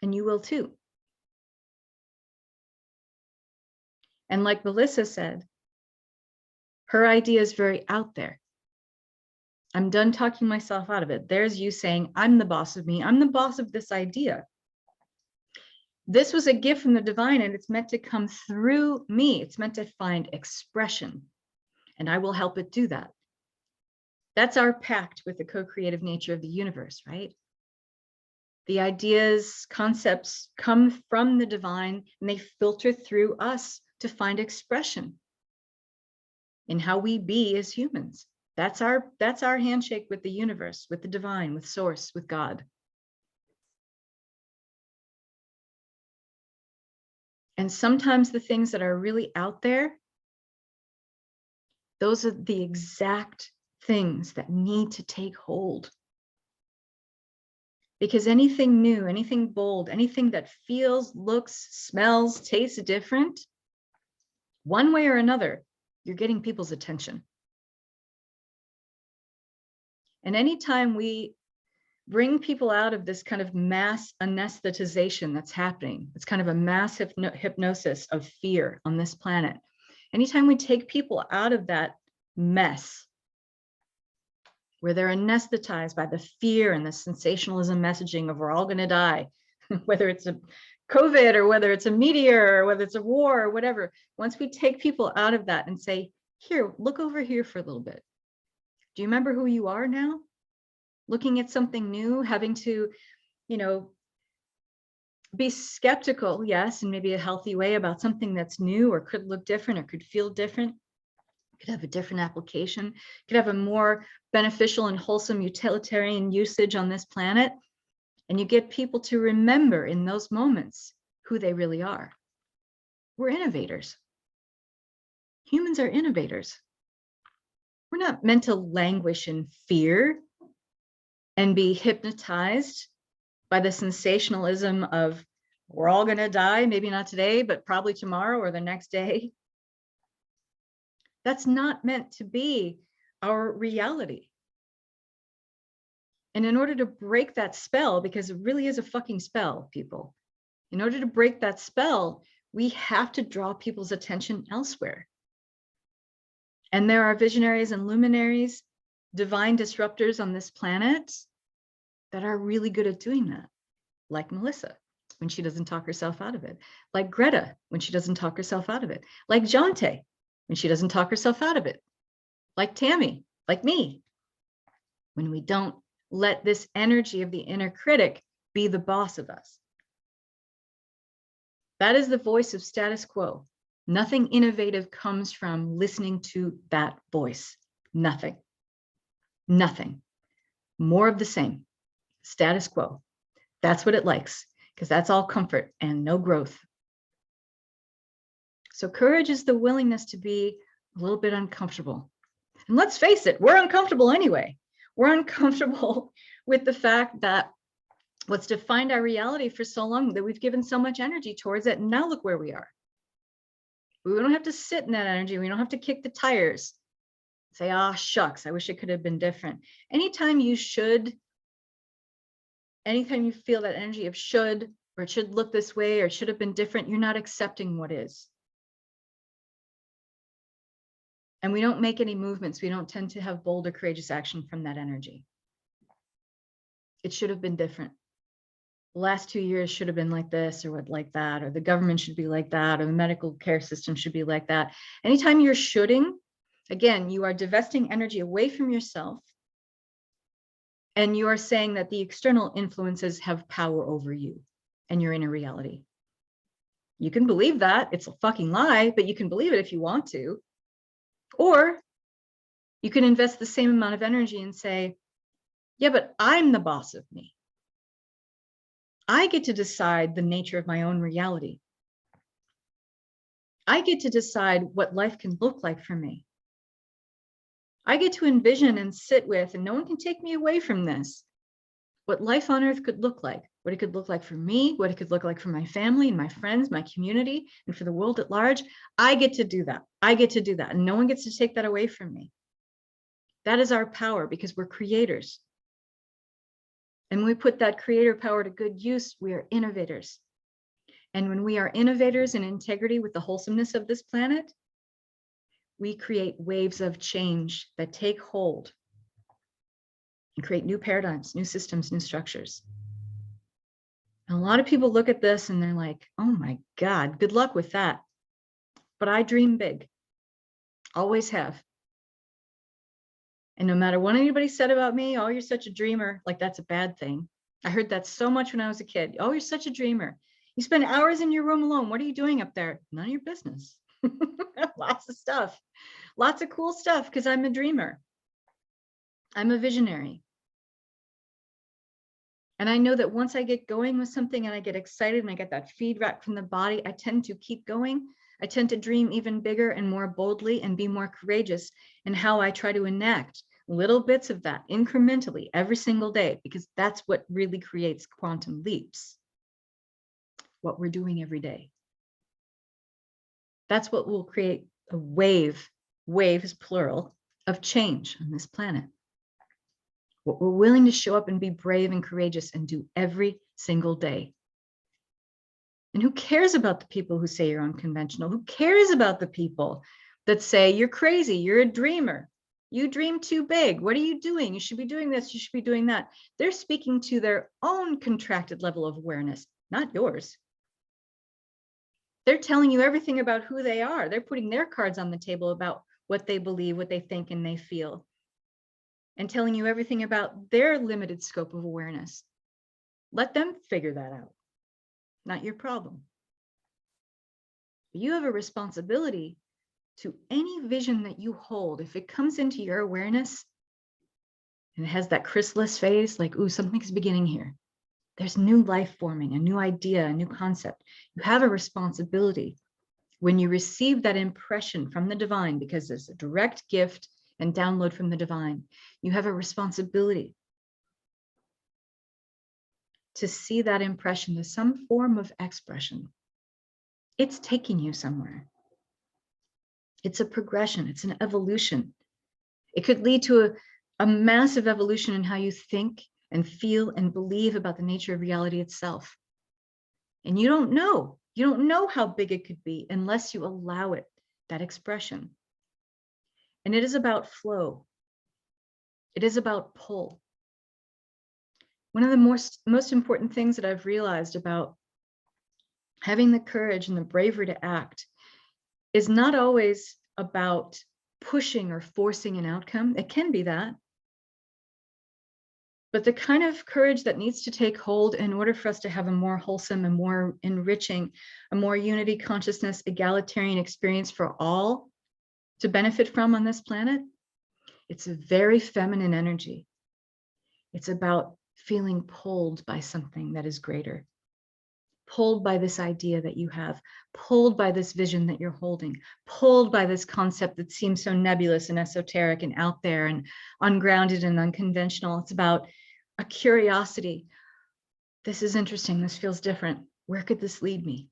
S1: And you will too. And like Melissa said, her idea is very out there. I'm done talking myself out of it. There's you saying, I'm the boss of me. I'm the boss of this idea. This was a gift from the divine, and it's meant to come through me. It's meant to find expression, and I will help it do that. That's our pact with the co-creative nature of the universe, right? The ideas, concepts come from the divine, and they filter through us to find expression in how we be as humans. That's our handshake with the universe, with the divine, with source, with God. And sometimes the things that are really out there, those are the exact things that need to take hold. Because anything new, anything bold, anything that feels, looks, smells, tastes different, one way or another, you're getting people's attention. And anytime we bring people out of this kind of mass anesthetization that's happening, it's kind of a mass hypnosis of fear on this planet. Anytime we take people out of that mess, where they're anesthetized by the fear and the sensationalism messaging of we're all going to die, whether it's a COVID or whether it's a meteor or whether it's a war or whatever. Once we take people out of that and say, here, look over here for a little bit. Do you remember who you are now? Looking at something new, having to, be skeptical, yes, in maybe a healthy way about something that's new or could look different or could feel different, could have a different application, could have a more beneficial and wholesome utilitarian usage on this planet. And you get people to remember in those moments who they really are. We're innovators. Humans are innovators. We're not meant to languish in fear and be hypnotized by the sensationalism of we're all going to die, maybe not today, but probably tomorrow or the next day. That's not meant to be our reality. And in order to break that spell, because it really is a fucking spell, people, in order to break that spell, we have to draw people's attention elsewhere. And there are visionaries and luminaries, divine disruptors on this planet that are really good at doing that. Like Melissa, when she doesn't talk herself out of it. Like Greta, when she doesn't talk herself out of it. Like Jonte, when she doesn't talk herself out of it. Like Tammy, like me. When we don't let this energy of the inner critic be the boss of us. That is the voice of status quo. Nothing innovative comes from listening to that voice. Nothing. Nothing. More of the same. Status quo. That's what it likes, because that's all comfort and no growth. So courage is the willingness to be a little bit uncomfortable. And let's face it, we're uncomfortable anyway. We're uncomfortable with the fact that what's defined our reality for so long, that we've given so much energy towards it. And now look where we are. We don't have to sit in that energy. We don't have to kick the tires. Say, ah, shucks, I wish it could have been different. Anytime you feel that energy of should, or it should look this way, or it should have been different, you're not accepting what is. And we don't make any movements. We don't tend to have bold or courageous action from that energy. It should have been different. The last 2 years should have been like this or like that, or the government should be like that, or the medical care system should be like that. Anytime you're shoulding, again, you are divesting energy away from yourself. And you are saying that the external influences have power over you and your inner reality. You can believe that. It's a fucking lie, but you can believe it if you want to. Or you can invest the same amount of energy and say, yeah, but I'm the boss of me. I get to decide the nature of my own reality. I get to decide what life can look like for me. I get to envision and sit with, and no one can take me away from this, what life on earth could look like, what it could look like for me, what it could look like for my family and my friends, my community, and for the world at large. I get to do that. I get to do that. And no one gets to take that away from me. That is our power, because we're creators. And when we put that creator power to good use, we are innovators. And when we are innovators in integrity with the wholesomeness of this planet, we create waves of change that take hold and create new paradigms, new systems, new structures. And a lot of people look at this and they're like, oh my God, good luck with that. But I dream big, always have. And no matter what anybody said about me, oh, you're such a dreamer, like that's a bad thing. I heard that so much when I was a kid. Oh, you're such a dreamer. You spend hours in your room alone. What are you doing up there? None of your business. Lots of stuff, lots of cool stuff, because I'm a dreamer. I'm a visionary. And I know that once I get going with something and I get excited and I get that feedback from the body, I tend to keep going. I tend to dream even bigger and more boldly and be more courageous in how I try to enact little bits of that incrementally every single day, because that's what really creates quantum leaps. What we're doing every day. That's what will create a wave is plural, of change on this planet. What we're willing to show up and be brave and courageous and do every single day. And who cares about the people who say you're unconventional? Who cares about the people that say you're crazy, you're a dreamer, you dream too big, what are you doing? You should be doing this, you should be doing that. They're speaking to their own contracted level of awareness, not yours. They're telling you everything about who they are. They're putting their cards on the table about what they believe, what they think, and they feel, and telling you everything about their limited scope of awareness. Let them figure that out. Not your problem. You have a responsibility to any vision that you hold. If it comes into your awareness and it has that chrysalis phase, like, ooh, something's beginning here. There's new life forming, a new idea, a new concept. You have a responsibility when you receive that impression from the divine, because there's a direct gift and download from the divine. You have a responsibility to see that impression as some form of expression. It's taking you somewhere. It's a progression. It's an evolution. It could lead to a massive evolution in how you think and feel and believe about the nature of reality itself. And you don't know how big it could be unless you allow it, that expression. And it is about flow. It is about pull. One of the most important things that I've realized about having the courage and the bravery to act is not always about pushing or forcing an outcome. It can be that. But the kind of courage that needs to take hold in order for us to have a more wholesome and more enriching, a more unity consciousness, egalitarian experience for all to benefit from on this planet, it's a very feminine energy. It's about feeling pulled by something that is greater, pulled by this idea that you have, pulled by this vision that you're holding, pulled by this concept that seems so nebulous and esoteric and out there and ungrounded and unconventional. It's about a curiosity. This is interesting. This feels different. Where could this lead me?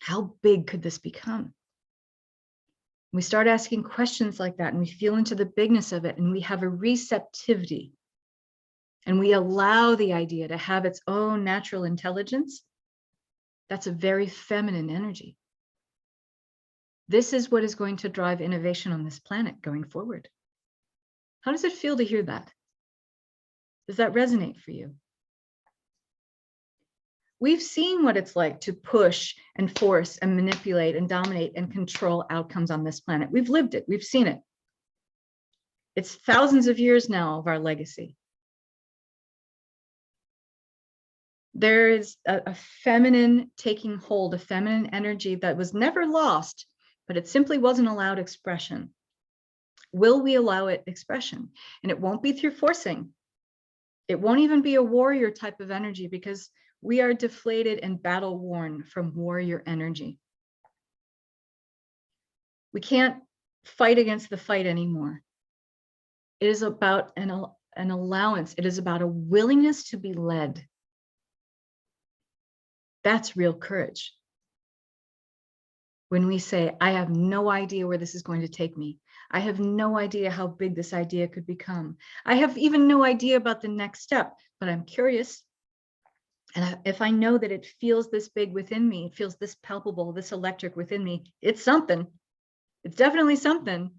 S1: How big could this become? We start asking questions like that and we feel into the bigness of it and we have a receptivity and we allow the idea to have its own natural intelligence. That's a very feminine energy. This is what is going to drive innovation on this planet going forward. How does it feel to hear that? Does that resonate for you? We've seen what it's like to push and force and manipulate and dominate and control outcomes on this planet. We've lived it. We've seen it. It's thousands of years now of our legacy. There is a feminine taking hold, a feminine energy that was never lost, but it simply wasn't allowed expression. Will we allow it expression? And it won't be through forcing. It won't even be a warrior type of energy, because we are deflated and battle worn from warrior energy. We can't fight against the fight anymore. It is about an allowance. It is about a willingness to be led. That's real courage. When we say, I have no idea where this is going to take me. I have no idea how big this idea could become. I have even no idea about the next step, but I'm curious. And if I know that it feels this big within me, it feels this palpable, this electric within me, it's something. It's definitely something.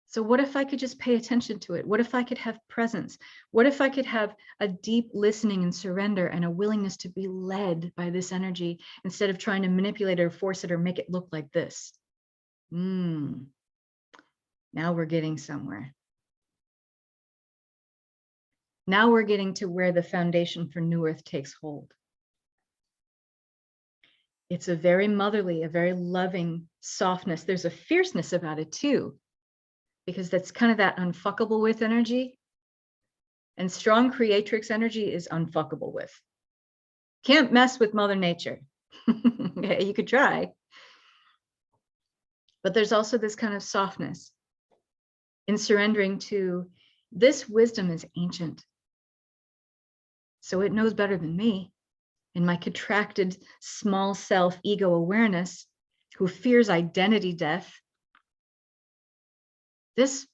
S1: So what if I could just pay attention to it? What if I could have presence? What if I could have a deep listening and surrender and a willingness to be led by this energy instead of trying to manipulate it or force it or make it look like this? Now we're getting somewhere. Now we're getting to where the foundation for New Earth takes hold. It's a very motherly, a very loving softness. There's a fierceness about it too, because that's kind of that unfuckable with energy. And strong creatrix energy is unfuckable with. Can't mess with Mother Nature. You could try. But there's also this kind of softness in surrendering to this wisdom is ancient. So it knows better than me. In my contracted small self ego awareness, who fears identity death, this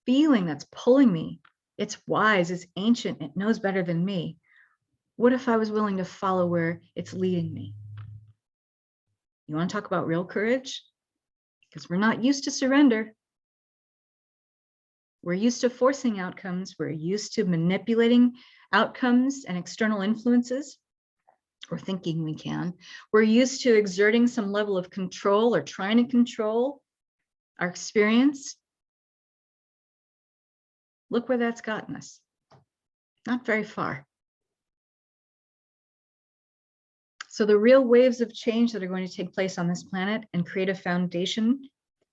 S1: feeling that's pulling me, it's wise, it's ancient, it knows better than me. What if I was willing to follow where it's leading me? You want to talk about real courage? Because we're not used to surrender. We're used to forcing outcomes. We're used to manipulating outcomes and external influences, or thinking we can. We're used to exerting some level of control or trying to control our experience. Look where that's gotten us. Not very far. So the real waves of change that are going to take place on this planet and create a foundation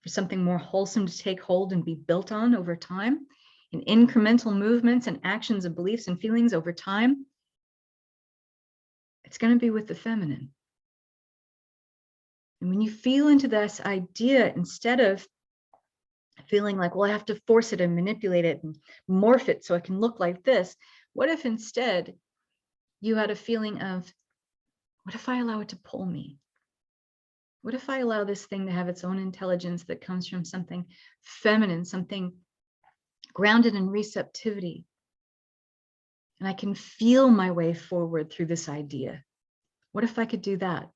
S1: for something more wholesome to take hold and be built on over time, in incremental movements and actions and beliefs and feelings over time, it's going to be with the feminine. And when you feel into this idea, instead of feeling like, well, I have to force it and manipulate it and morph it so it can look like this, what if instead you had a feeling of, what if I allow it to pull me? What if I allow this thing to have its own intelligence that comes from something feminine, something grounded in receptivity? And I can feel my way forward through this idea. What if I could do that?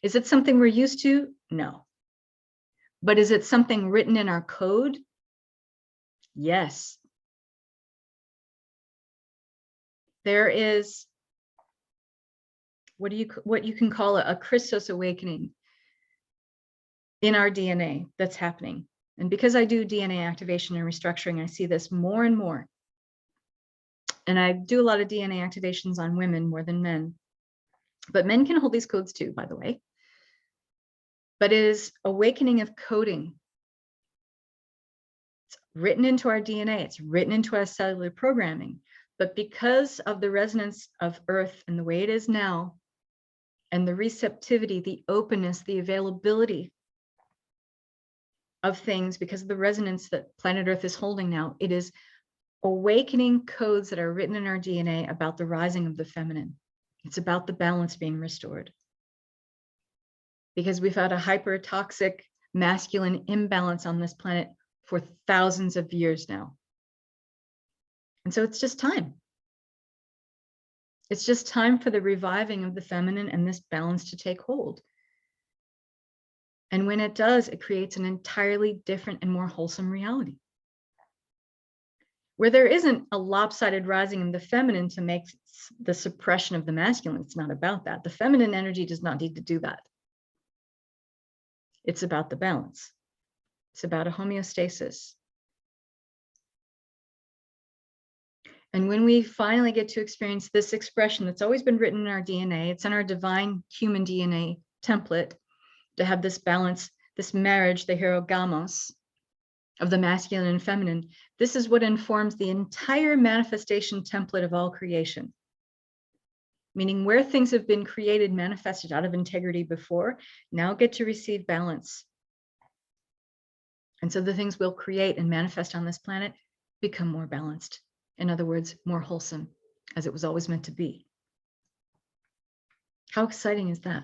S1: Is it something we're used to? No. But is it something written in our code? Yes. There is what you can call a Christos awakening in our DNA that's happening. And because I do DNA activation and restructuring, I see this more and more. And I do a lot of DNA activations on women more than men. But men can hold these codes too, by the way. But it is awakening of coding. It's written into our DNA. It's written into our cellular programming. But because of the resonance of Earth and the way it is now, and the receptivity, the openness, the availability of things, because of the resonance that planet Earth is holding now, it is awakening codes that are written in our DNA about the rising of the feminine. It's about the balance being restored. Because we've had a hyper-toxic masculine imbalance on this planet for thousands of years now. And so it's just time. It's just time for the reviving of the feminine and this balance to take hold. And when it does, it creates an entirely different and more wholesome reality, where there isn't a lopsided rising in the feminine to make the suppression of the masculine. It's not about that. The feminine energy does not need to do that. It's about the balance. It's about a homeostasis. And when we finally get to experience this expression that's always been written in our DNA, it's in our divine human DNA template, to have this balance, this marriage, the hierogamos of the masculine and feminine. This is what informs the entire manifestation template of all creation. Meaning where things have been created, manifested out of integrity before, now get to receive balance. And so the things we'll create and manifest on this planet become more balanced. In other words, more wholesome, as it was always meant to be. How exciting is that?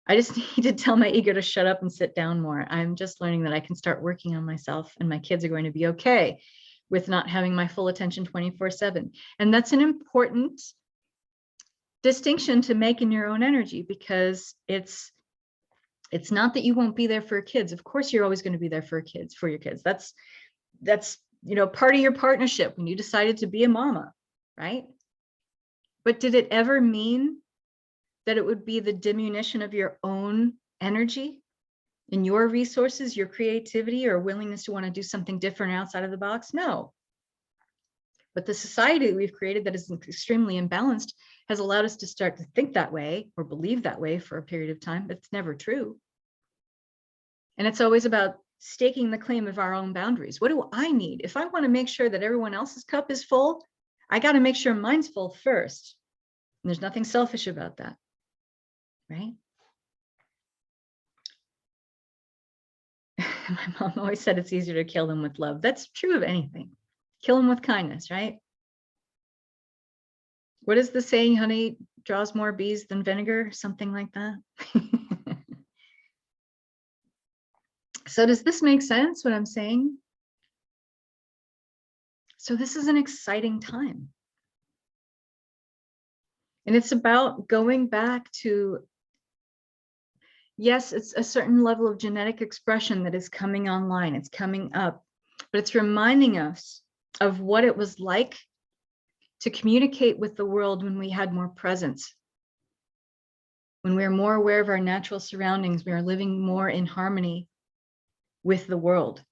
S1: I just need to tell my ego to shut up and sit down more. I'm just learning that I can start working on myself, and my kids are going to be okay with not having my full attention 24/7. And that's an important distinction to make in your own energy, because it's It's not that you won't be there for kids. Of course, you're always going to be there for your kids. That's part of your partnership when you decided to be a mama, right? But did it ever mean that it would be the diminution of your own energy and your resources, your creativity, or willingness to want to do something different outside of the box? No. But the society that we've created that is extremely imbalanced has allowed us to start to think that way or believe that way for a period of time, but it's never true. And it's always about staking the claim of our own boundaries. What do I need? If I want to make sure that everyone else's cup is full, I got to make sure mine's full first. And there's nothing selfish about that, right? My mom always said it's easier to kill them with love. That's true of anything. Kill them with kindness, right? What is the saying? Honey draws more bees than vinegar, something like that. So does this make sense, what I'm saying? So this is an exciting time. And it's about going back to, yes, it's a certain level of genetic expression that is coming online. It's coming up, but it's reminding us of what it was like to communicate with the world when we had more presence. When we were more aware of our natural surroundings, we are living more in harmony with the world.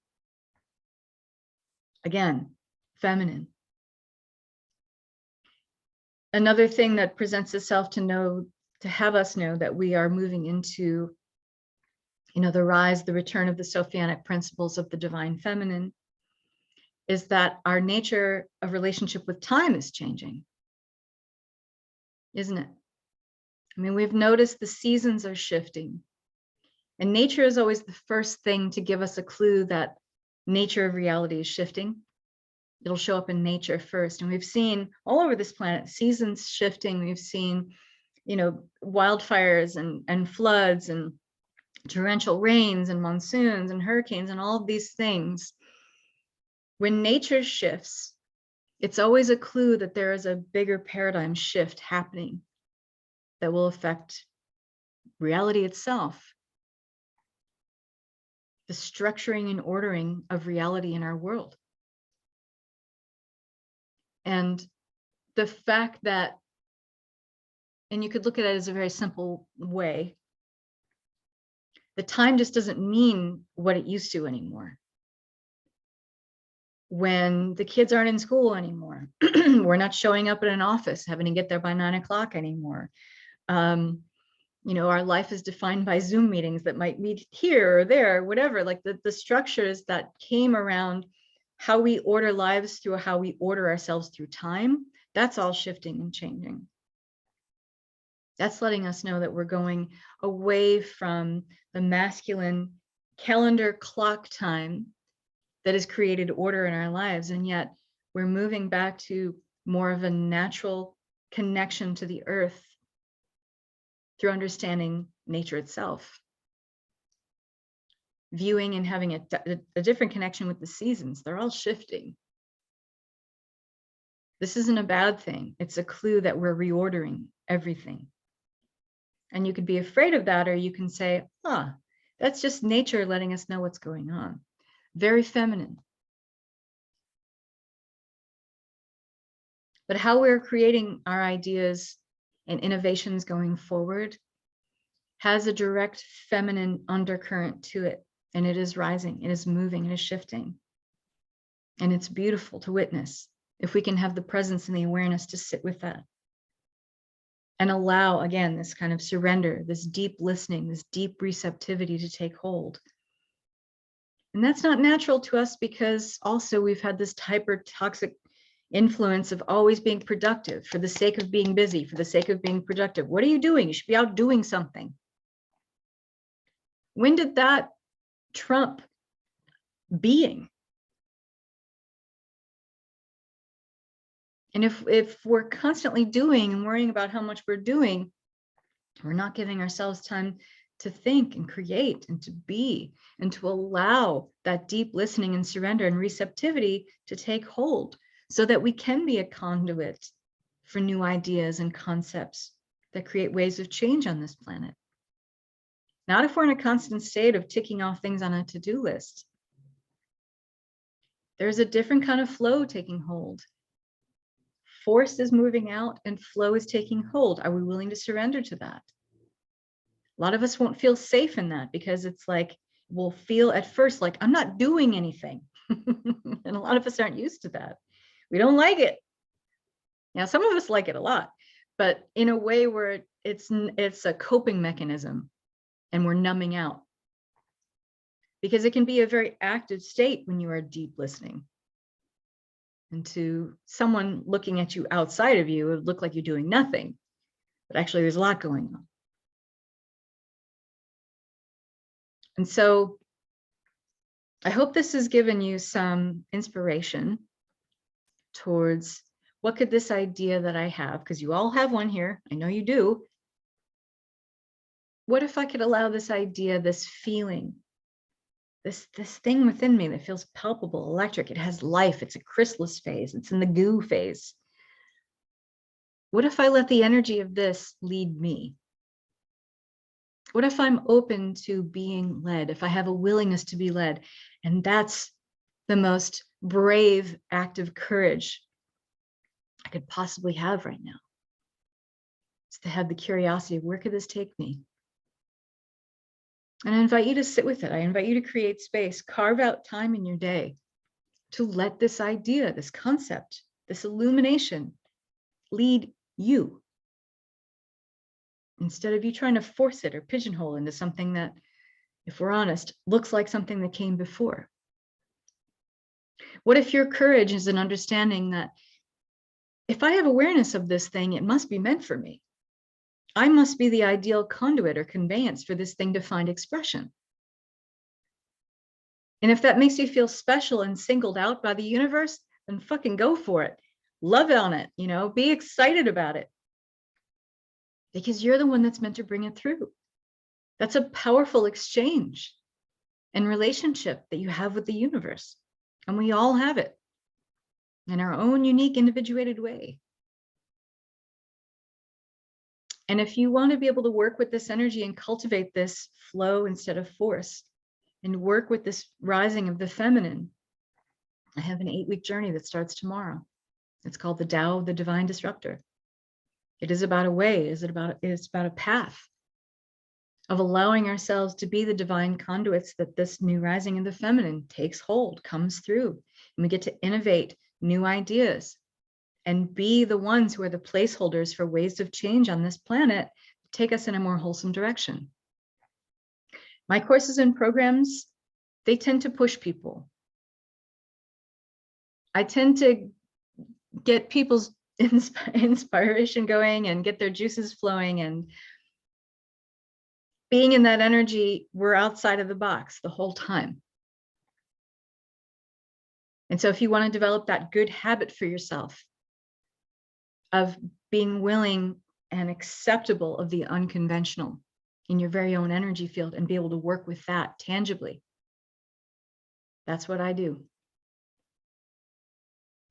S1: Again, feminine. Another thing that presents itself to have us know that we are moving into, the rise, the return of the Sophianic principles of the divine feminine, is that our nature of relationship with time is changing, isn't it? I mean, we've noticed the seasons are shifting, and nature is always the first thing to give us a clue that nature of reality is shifting. It'll show up in nature first. And we've seen all over this planet seasons shifting. We've seen, wildfires and floods and torrential rains and monsoons and hurricanes and all of these things. When nature shifts, it's always a clue that there is a bigger paradigm shift happening that will affect reality itself, the structuring and ordering of reality in our world. And the fact that, and you could look at it as a very simple way, the time just doesn't mean what it used to anymore. When the kids aren't in school anymore, we're not showing up at an office, having to get there by 9 o'clock anymore. Our life is defined by Zoom meetings that might meet here or there, whatever, like the structures that came around how we order lives through how we order ourselves through time, that's all shifting and changing. That's letting us know that we're going away from the masculine calendar clock time that has created order in our lives, and yet we're moving back to more of a natural connection to the earth through understanding nature itself, viewing and having a different connection with the seasons. They're all shifting. This isn't a bad thing. It's a clue that we're reordering everything. And you could be afraid of that, or you can say, that's just nature letting us know what's going on. Very feminine. But how we're creating our ideas and innovations going forward has a direct feminine undercurrent to it. And it is rising, it is moving, it is shifting. And it's beautiful to witness if we can have the presence and the awareness to sit with that. And allow, again, this kind of surrender, this deep listening, this deep receptivity to take hold. And that's not natural to us because also we've had this hyper toxic influence of always being productive for the sake of being busy, for the sake of being productive. What are you doing? You should be out doing something. When did that trump being? And if we're constantly doing and worrying about how much we're doing, we're not giving ourselves time to think and create and to be and to allow that deep listening and surrender and receptivity to take hold so that we can be a conduit for new ideas and concepts that create ways of change on this planet. Not if we're in a constant state of ticking off things on a to-do list. There's a different kind of flow taking hold. Force is moving out and flow is taking hold. Are we willing to surrender to that? A lot of us won't feel safe in that because it's like, we'll feel at first like, I'm not doing anything. And a lot of us aren't used to that. We don't like it. Now, some of us like it a lot, but in a way where it's a coping mechanism and we're numbing out. Because it can be a very active state when you are deep listening. And to someone looking at you outside of you, it would look like you're doing nothing. But actually, there's a lot going on. And so I hope this has given you some inspiration towards what could this idea that I have, because you all have one here, I know you do. What if I could allow this idea, this feeling, this thing within me that feels palpable, electric, it has life, it's a chrysalis phase, it's in the goo phase. What if I let the energy of this lead me? What if I'm open to being led, if I have a willingness to be led? And that's the most brave act of courage I could possibly have right now. It's to have the curiosity of where could this take me? And I invite you to sit with it. I invite you to create space, carve out time in your day to let this idea, this concept, this illumination lead you. Instead of you trying to force it or pigeonhole into something that, if we're honest, looks like something that came before. What if your courage is an understanding that if I have awareness of this thing, it must be meant for me. I must be the ideal conduit or conveyance for this thing to find expression. And if that makes you feel special and singled out by the universe, then fucking go for it. Love on it, be excited about it. Because you're the one that's meant to bring it through. That's a powerful exchange and relationship that you have with the universe. And we all have it in our own unique, individuated way. And if you want to be able to work with this energy and cultivate this flow instead of force, and work with this rising of the feminine, I have an 8-week journey that starts tomorrow. It's called the Tao of the Divine Disruptor. It is about a way, it's about a path of allowing ourselves to be the divine conduits that this new rising of the feminine takes hold, comes through, and we get to innovate new ideas and be the ones who are the placeholders for waves of change on this planet to take us in a more wholesome direction. My courses and programs, they tend to push people. I tend to get people's inspiration going and get their juices flowing, and being in that energy, we're outside of the box the whole time. And so if you want to develop that good habit for yourself of being willing and acceptable of the unconventional in your very own energy field and be able to work with that tangibly, that's what I do.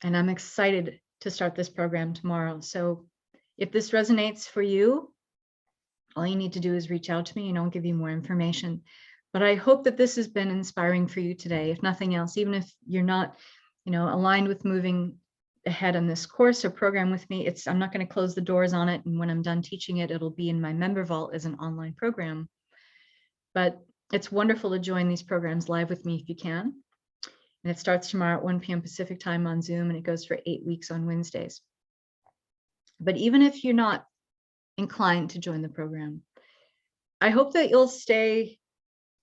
S1: And I'm excited to start this program tomorrow. So if this resonates for you, all you need to do is reach out to me and I'll give you more information. But I hope that this has been inspiring for you today. If nothing else, even if you're not, aligned with moving ahead on this course or program with me, I'm not going to close the doors on it. And when I'm done teaching it, it'll be in my member vault as an online program. But it's wonderful to join these programs live with me if you can. And it starts tomorrow at 1 p.m. Pacific time on Zoom, and it goes for 8 weeks on Wednesdays. But even if you're not inclined to join the program, I hope that you'll stay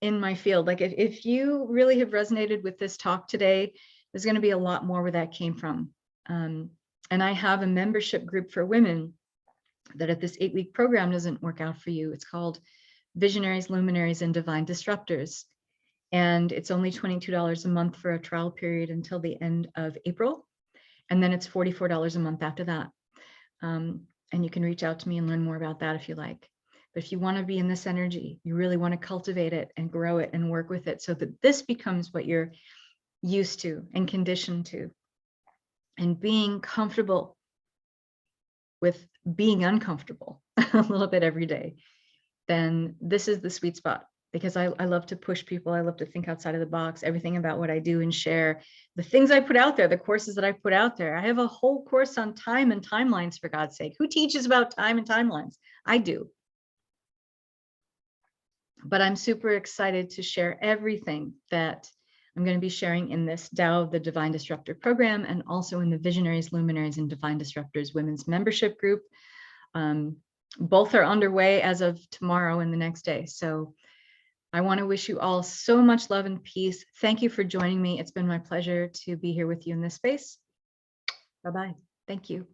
S1: in my field. Like if you really have resonated with this talk today, there's going to be a lot more where that came from. And I have a membership group for women that if this 8-week program doesn't work out for you, it's called Visionaries, Luminaries, and Divine Disruptors. And it's only $22 a month for a trial period until the end of April. And then it's $44 a month after that. And you can reach out to me and learn more about that if you like. But if you want to be in this energy, you really want to cultivate it and grow it and work with it so that this becomes what you're used to and conditioned to. And being comfortable with being uncomfortable a little bit every day. then this is the sweet spot, because I love to push people. I love to think outside of the box, everything about what I do and share the things I put out there, the courses that I put out there. I have a whole course on time and timelines, for God's sake. Who teaches about time and timelines? I do. But I'm super excited to share everything that I'm going to be sharing in this Tao of the Divine Disruptor program, and also in the Visionaries, Luminaries, and Divine Disruptors women's membership group. Both are underway as of tomorrow and the next day. So I want to wish you all so much love and peace. Thank you for joining me. It's been my pleasure to be here with you in this space. Bye-bye. Thank you.